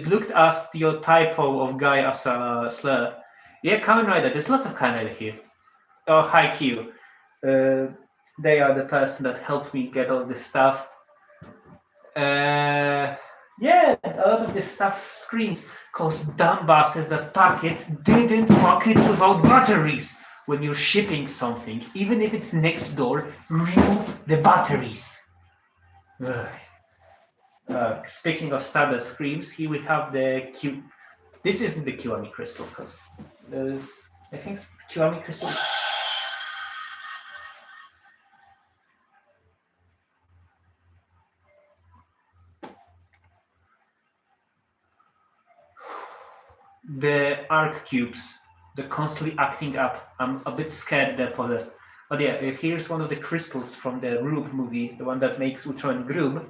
looked as your typo of guy as a slur. Yeah, Kamen Rider. There's lots of Kamen Rider here. Oh, Haikyuu. They are the person that helped me get all this stuff. Yeah, a lot of this stuff screams cause dumbasses that pack it didn't pack it without batteries. When you're shipping something, even if it's next door, remove the batteries. Speaking of stuff that screams, here we have the Q. This isn't the Kiwami crystal, because I think Kiwami crystal is... The arc cubes, they're constantly acting up. I'm a bit scared they're possessed. But yeah, here's one of the crystals from the Rube movie, the one that makes Ultraman Grub.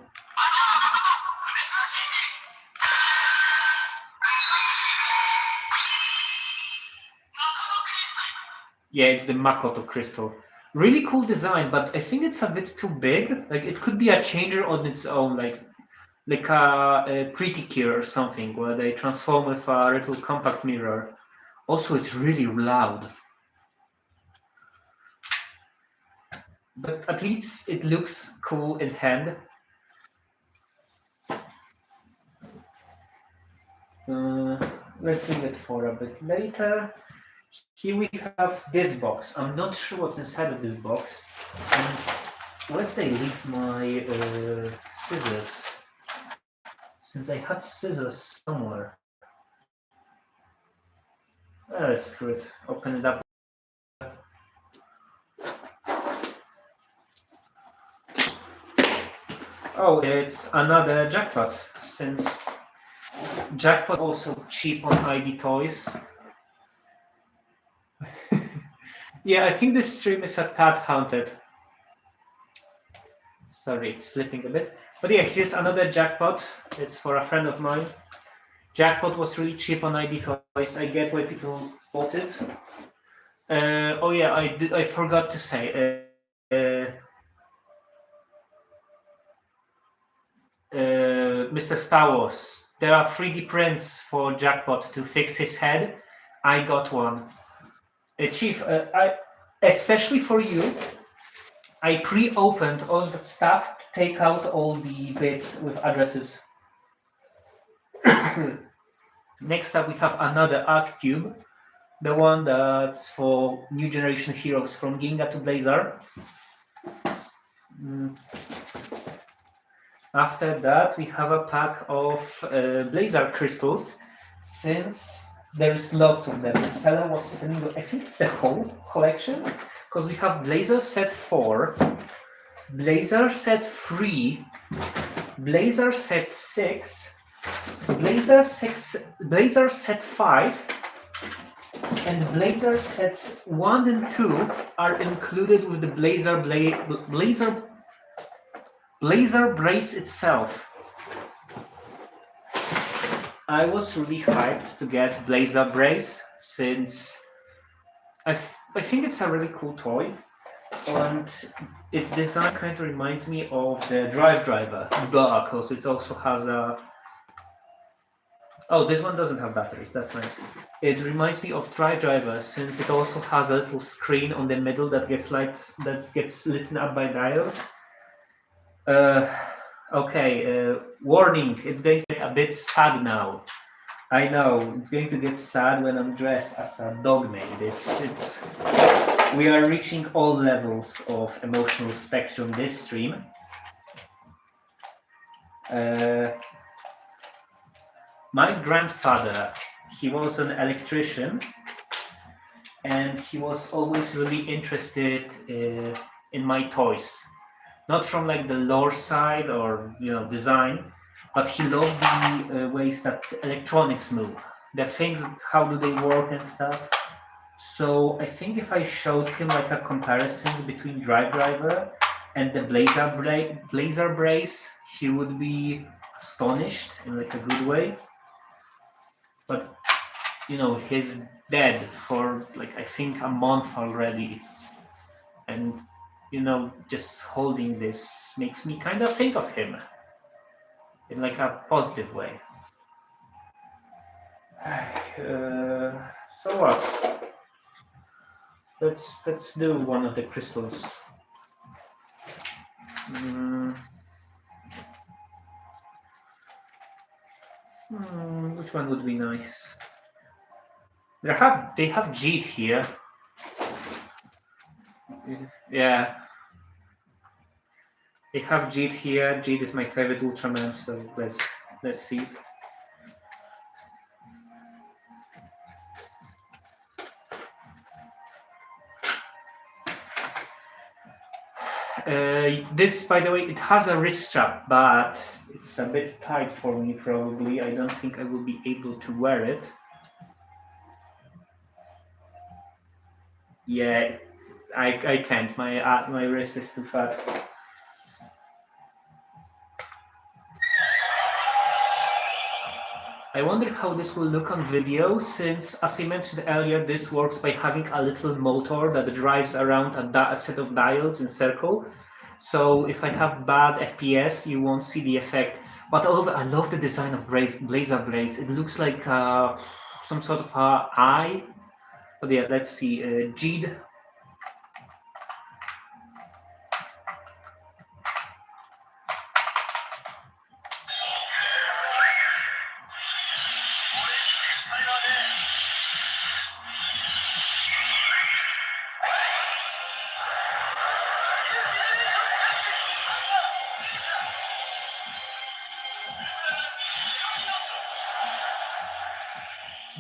Yeah, it's the Makoto crystal. Really cool design, but I think it's a bit too big. Like it could be a changer on its own, like a Pretty Cure or something, where they transform with a little compact mirror. Also, it's really loud. But at least it looks cool in hand. Let's leave it for a bit later. Here we have this box. I'm not sure what's inside of this box. And where did I leave my scissors? Since I had scissors somewhere. Screw it. Open it up. Oh, it's another Jackpot. Since Jackpot also cheap on ID toys. Yeah, I think this stream is a tad haunted. Sorry, it's slipping a bit. But yeah, here's another Jackpot. It's for a friend of mine. Jackpot was really cheap on ID toys. I get why people bought it. Oh yeah, I forgot to say. Mr. Star Wars. there are 3D prints for Jackpot to fix his head. I got one. Chief, especially for you, I pre-opened all that stuff to take out all the bits with addresses. Next up, we have another Arc Cube, the one that's for new generation heroes from Ginga to Blazar. After that, we have a pack of Blazar crystals, since there's lots of them. The seller was selling, I think it's the whole collection, because we have Blazar set 4, Blazar set 3, Blazar set 6, Blazar set 5, and Blazar sets 1 and 2 are included with the Blazar brace itself. I was really hyped to get Blazar brace, since I think it's a really cool toy, and its design kind of reminds me of the Drive Driver, because it also has a... Oh, this one doesn't have batteries, that's nice. It reminds me of Drive Driver, since it also has a little screen on the middle that gets lit up by diodes. Okay, warning, it's going to get a bit sad now. I know, it's going to get sad when I'm dressed as a dog maid. We are reaching all levels of emotional spectrum this stream. My grandfather, he was an electrician, and he was always really interested in my toys. Not from like the lore side or design, but he loved the ways that electronics move, the things, how do they work and stuff. So I think if I showed him like a comparison between Drive Driver and the Blazar brace, he would be astonished in like a good way. But he's dead for like I think a month already, and just holding this makes me kind of think of him in like a positive way. So what? Let's do one of the crystals. Which one would be nice? They have Jeet here. Yeah. They have Jeet here. Jeet is my favorite Ultraman, so let's see. This, by the way, it has a wrist strap, but it's a bit tight for me probably. I don't think I will be able to wear it. Yeah, I can't. My wrist is too fat. I wonder how this will look on video, since, as I mentioned earlier, this works by having a little motor that drives around a set of diodes in circle. So if I have bad FPS, you won't see the effect. But I love the design of Blazar brace. It looks like some sort of eye. But yeah, let's see. Jeed.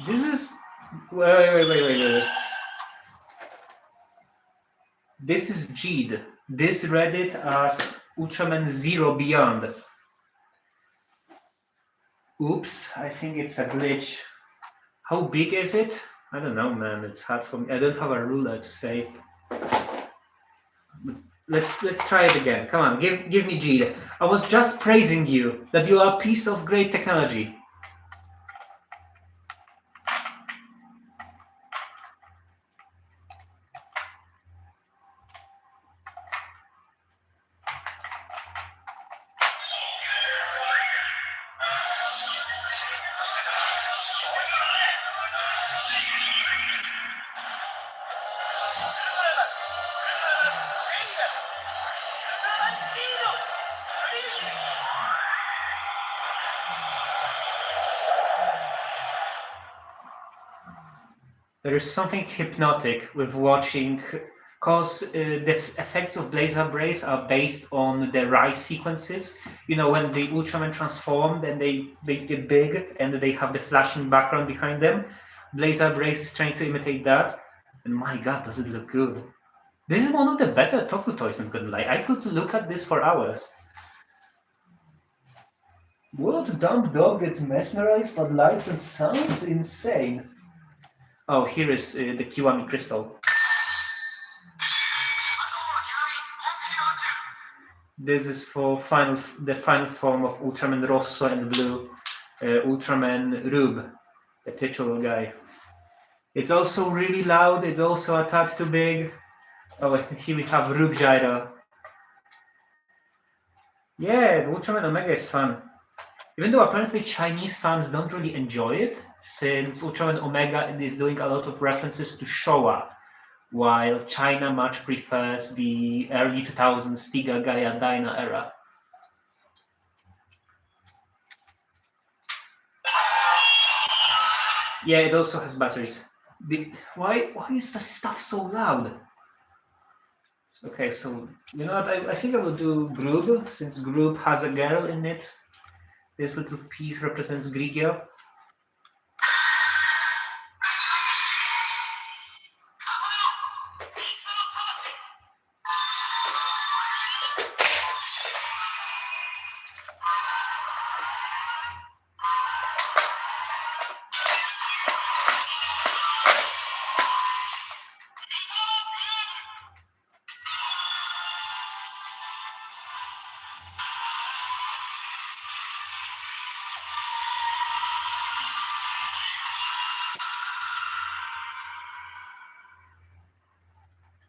This is... Wait. This is Jeed. This read it as Ultraman Zero Beyond. Oops, I think it's a glitch. How big is it? I don't know, man. It's hard for me. I don't have a ruler to say. Let's try it again. Come on, give me Jeed. I was just praising you that you are a piece of great technology. There is something hypnotic with watching, because the effects of Blazer Brace are based on the rise sequences. You know, when the Ultraman transform, then they get big and they have the flashing background behind them. Blazer Brace is trying to imitate that, and my god, does it look good. This is one of the better Toku toys, I'm gonna lie. I could look at this for hours. What dumb dog gets mesmerized by lights and sounds? Insane. Oh, here is the Kiwami Crystal. This is for the final form of Ultraman Rosso and Blue, Ultraman Rube, the titular guy. It's also really loud, it's also a tad too big. Oh, here we have Rube Gyro. Yeah, Ultraman Omega is fun. Even though apparently Chinese fans don't really enjoy it, since Ultraman Omega is doing a lot of references to Showa, while China much prefers the early 2000s Tiga Gaia Dyna era. Yeah, it also has batteries. Why is the stuff so loud? Okay, so you know what? I think I will do Grub, since Grub has a girl in it. This little piece represents Grigio.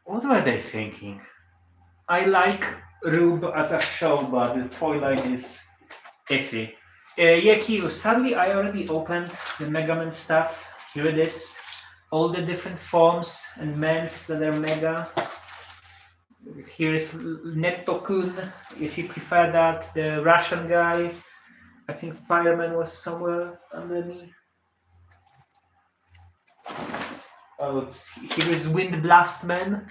What were they thinking? I like Rube as a show, but the toy line is iffy. Yeah, Kyu, sadly I already opened the Mega Man stuff. Here it is. All the different forms and mens that are Mega. Here is Netto-kun, if you prefer that. The Russian guy. I think Fireman was somewhere underneath. Oh, here is Wind Blast Man.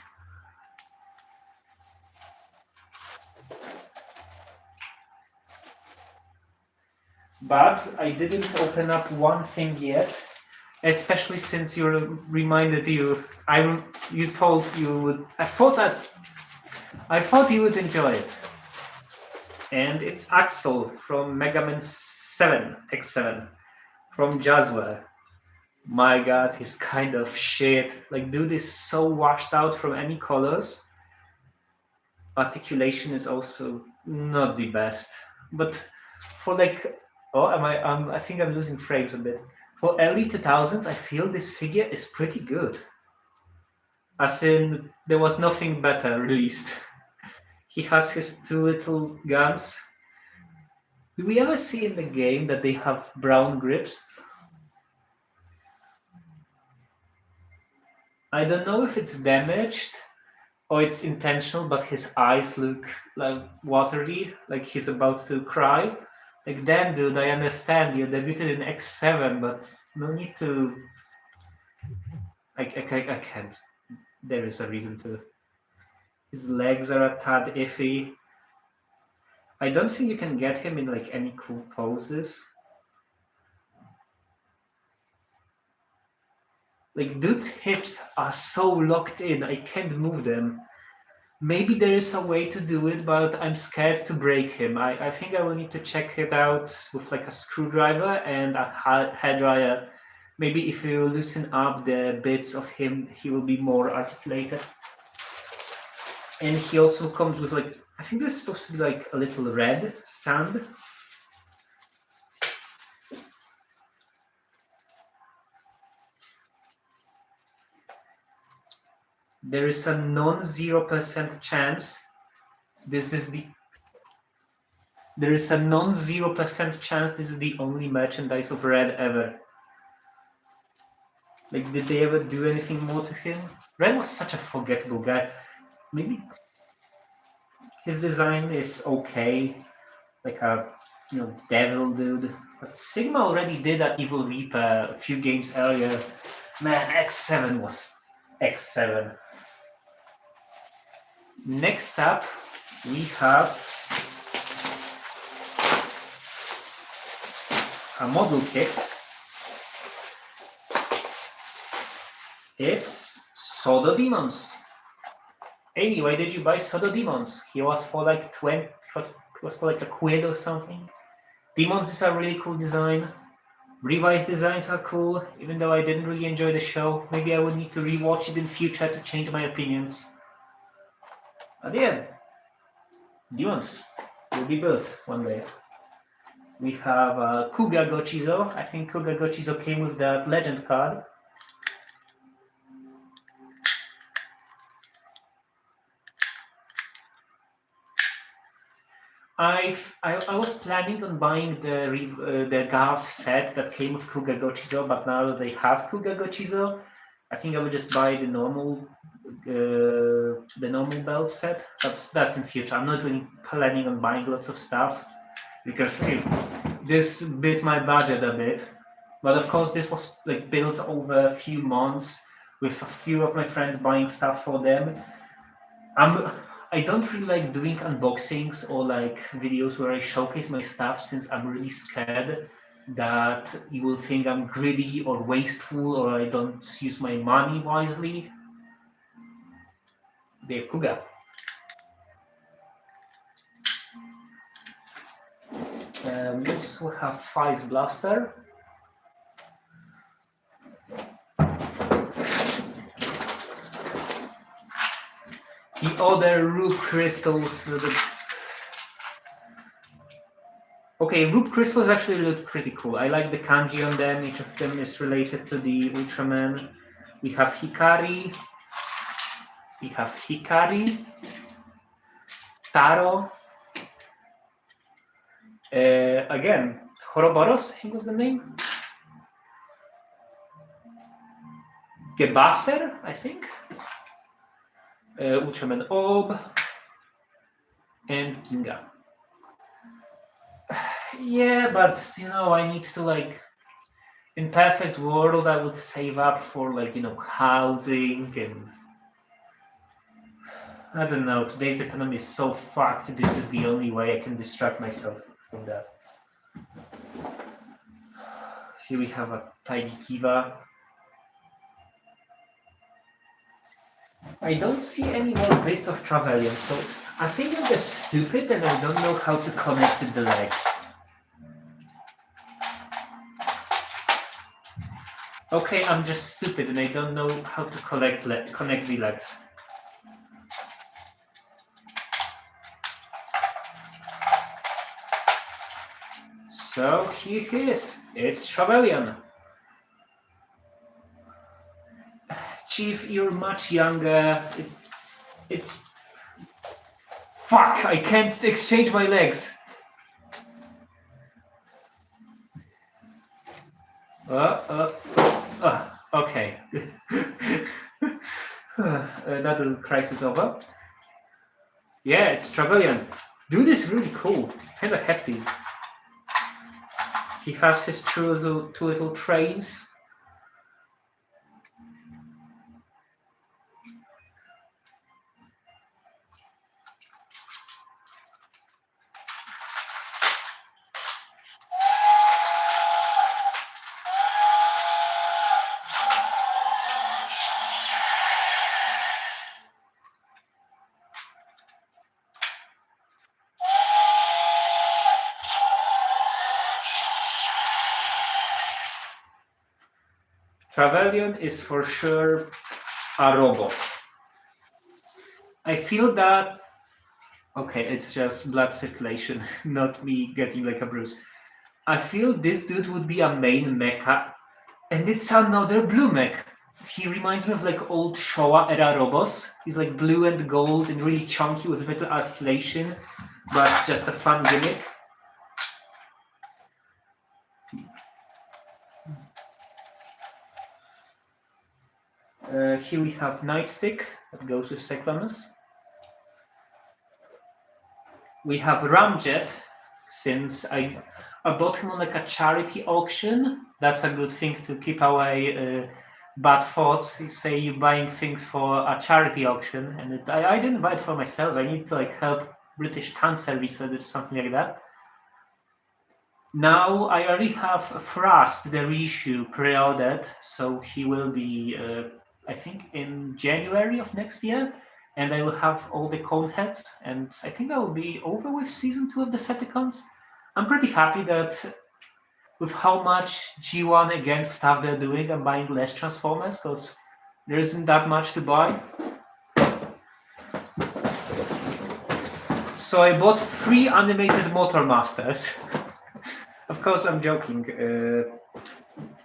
But I didn't open up one thing yet, especially since you reminded you. You told you would. I thought you would enjoy it, and it's Axel from Mega Man 7 X7 from Jazzware. My god, he's kind of shit. Like, dude is so washed out from any colors. Articulation is also not the best, but for like, I think I'm losing frames a bit. For early 2000s, I feel this figure is pretty good. As in, there was nothing better released. He has his two little guns. Do we ever see in the game that they have brown grips? I don't know if it's damaged or it's intentional, but his eyes look like watery, like he's about to cry. Like, damn, dude, I understand you debuted in X7, but no need to. I can't. There is a reason to. His legs are a tad iffy. I don't think you can get him in like any cool poses. Like, dude's hips are so locked in, I can't move them. Maybe there is a way to do it, but I'm scared to break him. I think I will need to check it out with like a screwdriver and a hairdryer. Maybe if you loosen up the bits of him, he will be more articulated. And he also comes with like, I think this is supposed to be like a little red stand. There is a non-0% chance this is the. There is a non-0% chance this is the only merchandise of Red ever. Like, did they ever do anything more to him? Red was such a forgettable guy. Maybe his design is okay, like a devil dude. But Sigma already did that Evil Reaper a few games earlier. Man, X7 was X7. Next up, we have a model kit. It's Sodo Demons. Amy, why did you buy Sodo Demons? He was for like 20, he was for like a quid or something. Demons is a really cool design. Revised designs are cool, even though I didn't really enjoy the show. Maybe I would need to rewatch it in future to change my opinions. But yeah, Demons will be built one day. We have Kuga Gochizo. I think Kuga Gochizo came with that legend card. I was planning on buying the Gav set that came with Kuga Gochizo, but now that they have Kuga Gochizo, I think I would just buy the normal belt set. That's in future. I'm not really planning on buying lots of stuff because this bit my budget a bit. But of course, this was like built over a few months with a few of my friends buying stuff for them. I don't really like doing unboxings or like videos where I showcase my stuff since I'm really scared that you will think I'm greedy or wasteful or I don't use my money wisely. They're Kuga. We also have Fize Blaster. The other Rube Crystals. Okay, Rube Crystals actually look pretty cool. I like the kanji on them. Each of them is related to the Ultraman. We have Hikari. Taro. Again, Horoboros, I think was the name. Gebasser, I think. Ultraman Ob. And Ginga. Yeah, but I need to like. In perfect world, I would save up for like housing and. I don't know. Today's economy is so fucked. This is the only way I can distract myself from that. Here we have a Tiny Kiva. I don't see any more bits of Travelion, so I think I'm just stupid and I don't know how to connect the legs. Okay, I'm just stupid and I don't know how to connect the legs. So here he is. It's Travelion. Chief, you're much younger. It's... Fuck! I can't exchange my legs. Okay. That little crisis over. Yeah, it's Travelion. Dude is really cool. Kind of hefty. He has his two little trains. Travelion is for sure a robot. I feel that... Okay, it's just blood circulation, not me getting like a bruise. I feel this dude would be a main mecha, and it's another blue mech. He reminds me of like old Showa era robots. He's like blue and gold and really chunky with better articulation, but just a fun gimmick. Here we have Nightstick that goes with Cyclonus. We have Ramjet, since I bought him on like a charity auction. That's a good thing to keep away bad thoughts. Say you're buying things for a charity auction, and I didn't buy it for myself. I need to like help British Cancer Research or something like that. Now I already have Frost, the reissue, pre-ordered, so he will be, I think, in January of next year, and I will have all the cone heads, and I think I will be over with season 2 of Decepticons. I'm pretty happy that with how much G1 again stuff they're doing, I'm buying less Transformers because there isn't that much to buy. So I bought 3 animated Motor Masters. Of course, I'm joking.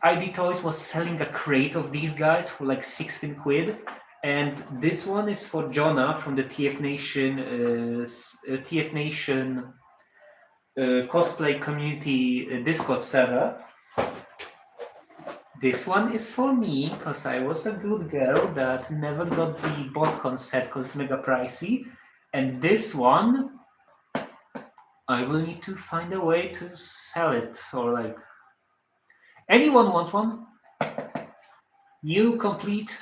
ID Toys was selling a crate of these guys for like 16 quid. And this one is for Jonah from the TF Nation cosplay community Discord server. This one is for me because I was a good girl that never got the BotCon set because it's mega pricey. And this one, I will need to find a way to sell it, or like, anyone want one? New, complete.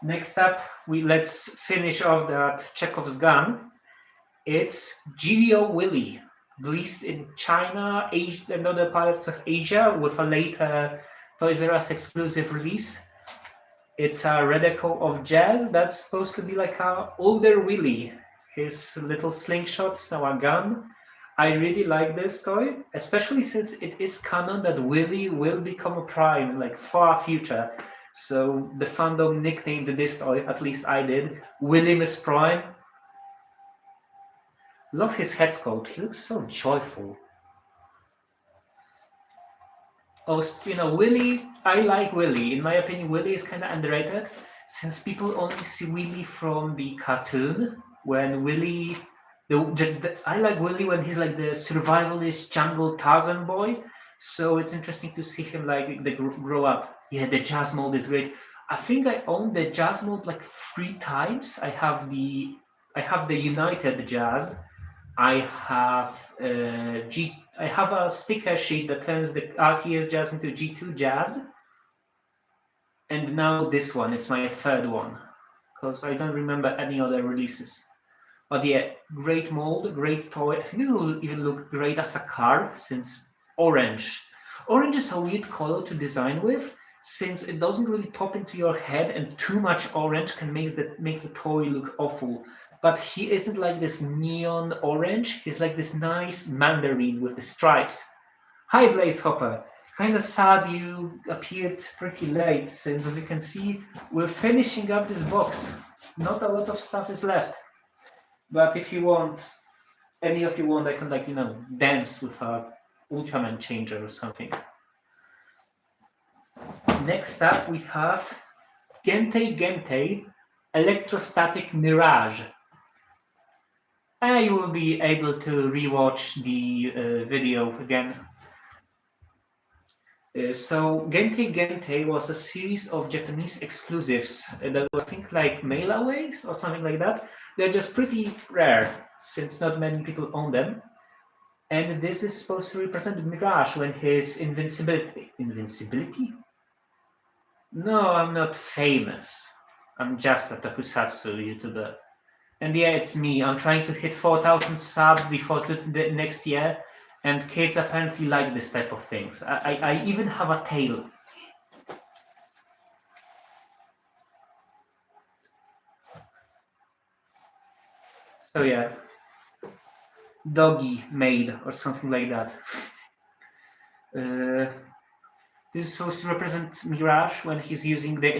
Next up, let's finish off that Chekhov's gun. It's GDO Willy, released in China, Asia, and other parts of Asia with a later Toys R Us exclusive release. It's a redeco of Jazz that's supposed to be like a older Willy. His little slingshot's now a gun. I really like this toy, especially since it is canon that Willy will become a Prime, like far future. So the fandom nicknamed this toy, at least I did, Willy Miss Prime. Love his head sculpt, he looks so joyful. Oh, Willy, I like Willy. In my opinion, Willy is kind of underrated since people only see Willy from the cartoon. When Willy, I like Willy when he's like the survivalist jungle Tarzan boy. So it's interesting to see him like grow up. Yeah, the Jazz mold is great. I think I own the Jazz mold like 3 times. I have the United Jazz. I have a sticker sheet that turns the RTS Jazz into G2 Jazz. And now this one, it's my 3rd one. Because I don't remember any other releases. But yeah, great mold, great toy. I think it will even look great as a car, since orange. Orange is a weird color to design with, since it doesn't really pop into your head, and too much orange can make the toy look awful. But he isn't like this neon orange, he's like this nice mandarin with the stripes. Hi Blaze Hopper, kinda sad you appeared pretty late, since as you can see, we're finishing up this box. Not a lot of stuff is left. But if you want, any of you want, I can dance with a Ultraman changer or something. Next up we have Gente Electrostatic Mirage. You will be able to rewatch the video again. So Gente was a series of Japanese exclusives that were, I think, like mail-aways or something like that. They're just pretty rare since not many people own them. And this is supposed to represent Mirage when his invincibility? No, I'm not famous. I'm just a tokusatsu YouTuber. And yeah, it's me. I'm trying to hit 4,000 subs before the next year, and kids apparently like this type of things. I even have a tail. So yeah, doggy Maid or something like that. This is supposed to represent Mirage when he's using the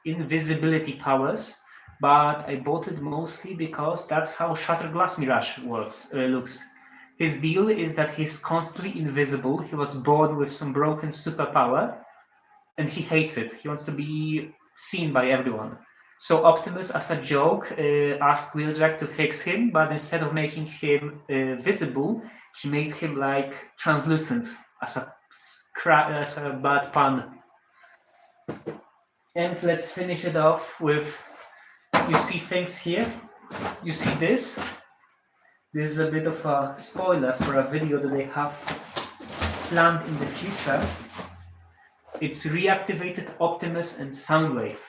invisibility powers. But I bought it mostly because that's how Shattered Glass Mirage looks. His deal is that he's constantly invisible. He was born with some broken superpower, and he hates it. He wants to be seen by everyone. So Optimus, as a joke, asked Wheeljack to fix him, but instead of making him visible, he made him like translucent as a bad pun. And let's finish it off with, you see things here. You see this. This is a bit of a spoiler for a video that they have planned in the future, it's reactivated Optimus and Soundwave.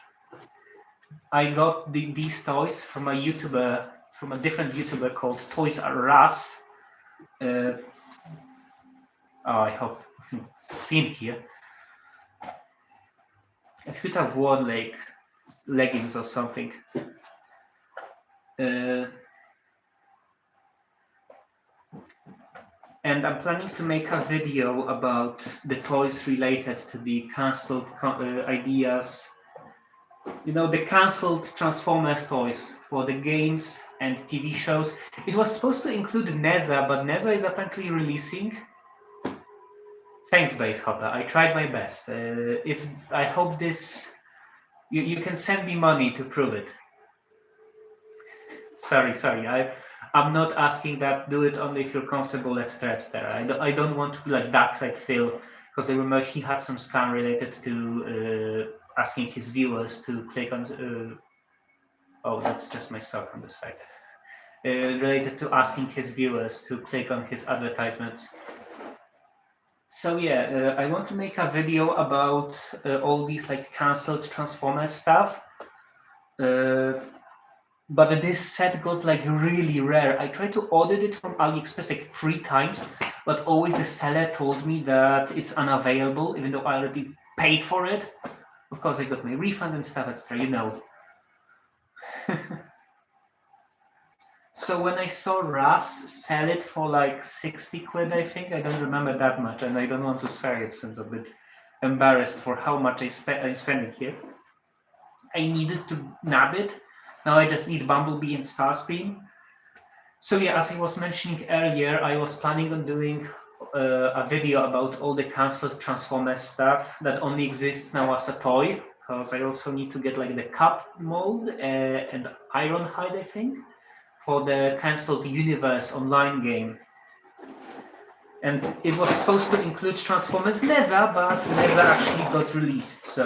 I got these toys from a different YouTuber called Toys R Us. I hope you see him here. I should have worn like leggings or something. And I'm planning to make a video about the toys related to the cancelled ideas. The cancelled Transformers toys for the games and TV shows. It was supposed to include NESA, but NESA is apparently releasing. Thanks, Base Hopper. I tried my best. I hope this. You can send me money to prove it. Sorry. I'm not asking that. Do it only if you're comfortable, etc., etc. I don't want to be like Darkside Phil, because I remember he had some scam related to asking his viewers to click on. Oh, that's just myself on the site. Related to asking his viewers to click on his advertisements. So yeah, I want to make a video about all these like cancelled Transformers stuff. But this set got like really rare. I tried to order it from AliExpress like 3 times, but always the seller told me that it's unavailable, even though I already paid for it. Of course, I got my refund and stuff, etc. So when I saw Russ sell it for like 60 quid, I think, I don't remember that much, and I don't want to share it since I'm a bit embarrassed for how much I'm spending here. I needed to nab it. Now I just need Bumblebee and Starscream. So yeah, as I was mentioning earlier, I was planning on doing a video about all the cancelled Transformers stuff that only exists now as a toy, because I also need to get like the Cup mold and Ironhide, I think, for the cancelled Universe online game. And it was supposed to include Transformers NESA, but NESA actually got released,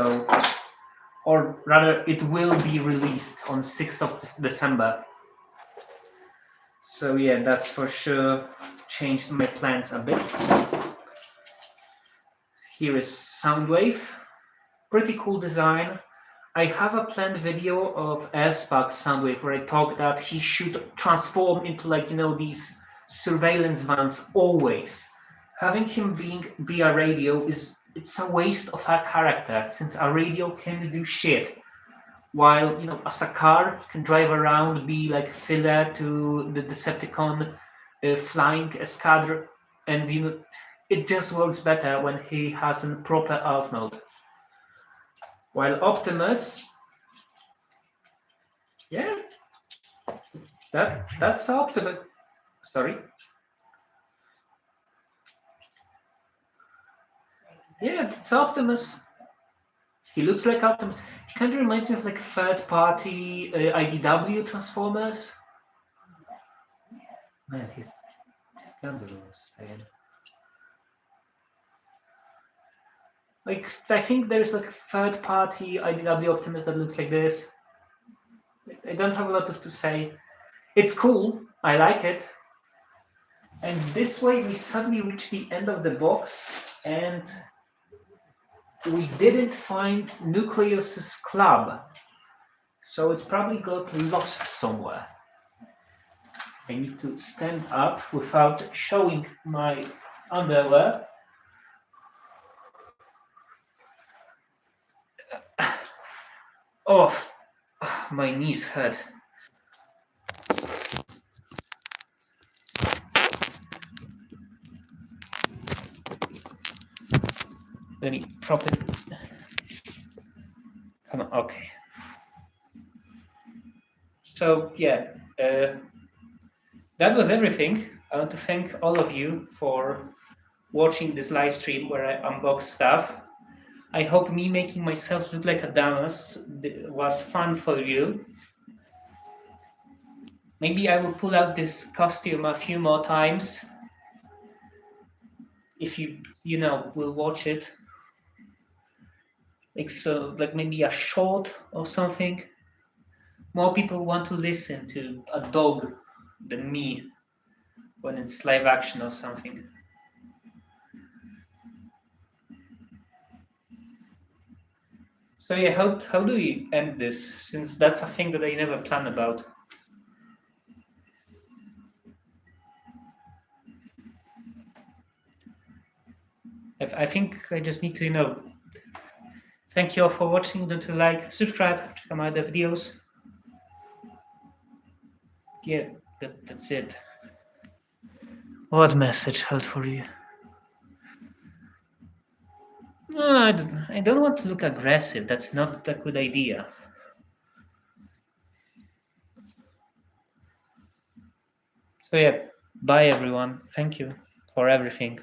or rather, it will be released on 6th of December. So yeah, that's for sure changed my plans a bit. Here is Soundwave. Pretty cool design. I have a planned video of Airspark's Soundwave where I talk that he should transform into these surveillance vans always. Having him be a radio it's a waste of a character, since a radio can do shit. While, as a car, can drive around, be like filler to the Decepticon flying escadron, and it just works better when he has a proper alt mode. While Optimus, yeah, that's Optimus. Sorry. Yeah, it's Optimus. He looks like Optimus. He kind of reminds me of like third-party IDW Transformers. Man, his guns are almost staying. Like, I think there's like a third-party IDW Optimus that looks like this. I don't have a lot to say. It's cool. I like it. And this way, we suddenly reach the end of the box, and we didn't find Nucleus's club, so it probably got lost somewhere. I need to stand up without showing my underwear. Oh, my knees hurt. Let me prop it. Come on, okay. So yeah, that was everything. I want to thank all of you for watching this live stream where I unbox stuff. I hope me making myself look like a dumbass was fun for you. Maybe I will pull out this costume a few more times if you will watch it. Like maybe a short or something. More people want to listen to a dog than me when it's live action or something. So yeah, how do we end this? Since that's a thing that I never plan about. I think I just need to, thank you all for watching. Don't to like, subscribe, check out my other videos. Yeah, that's it. What message held for you? No, I don't want to look aggressive. That's not a good idea. So yeah, bye everyone. Thank you for everything.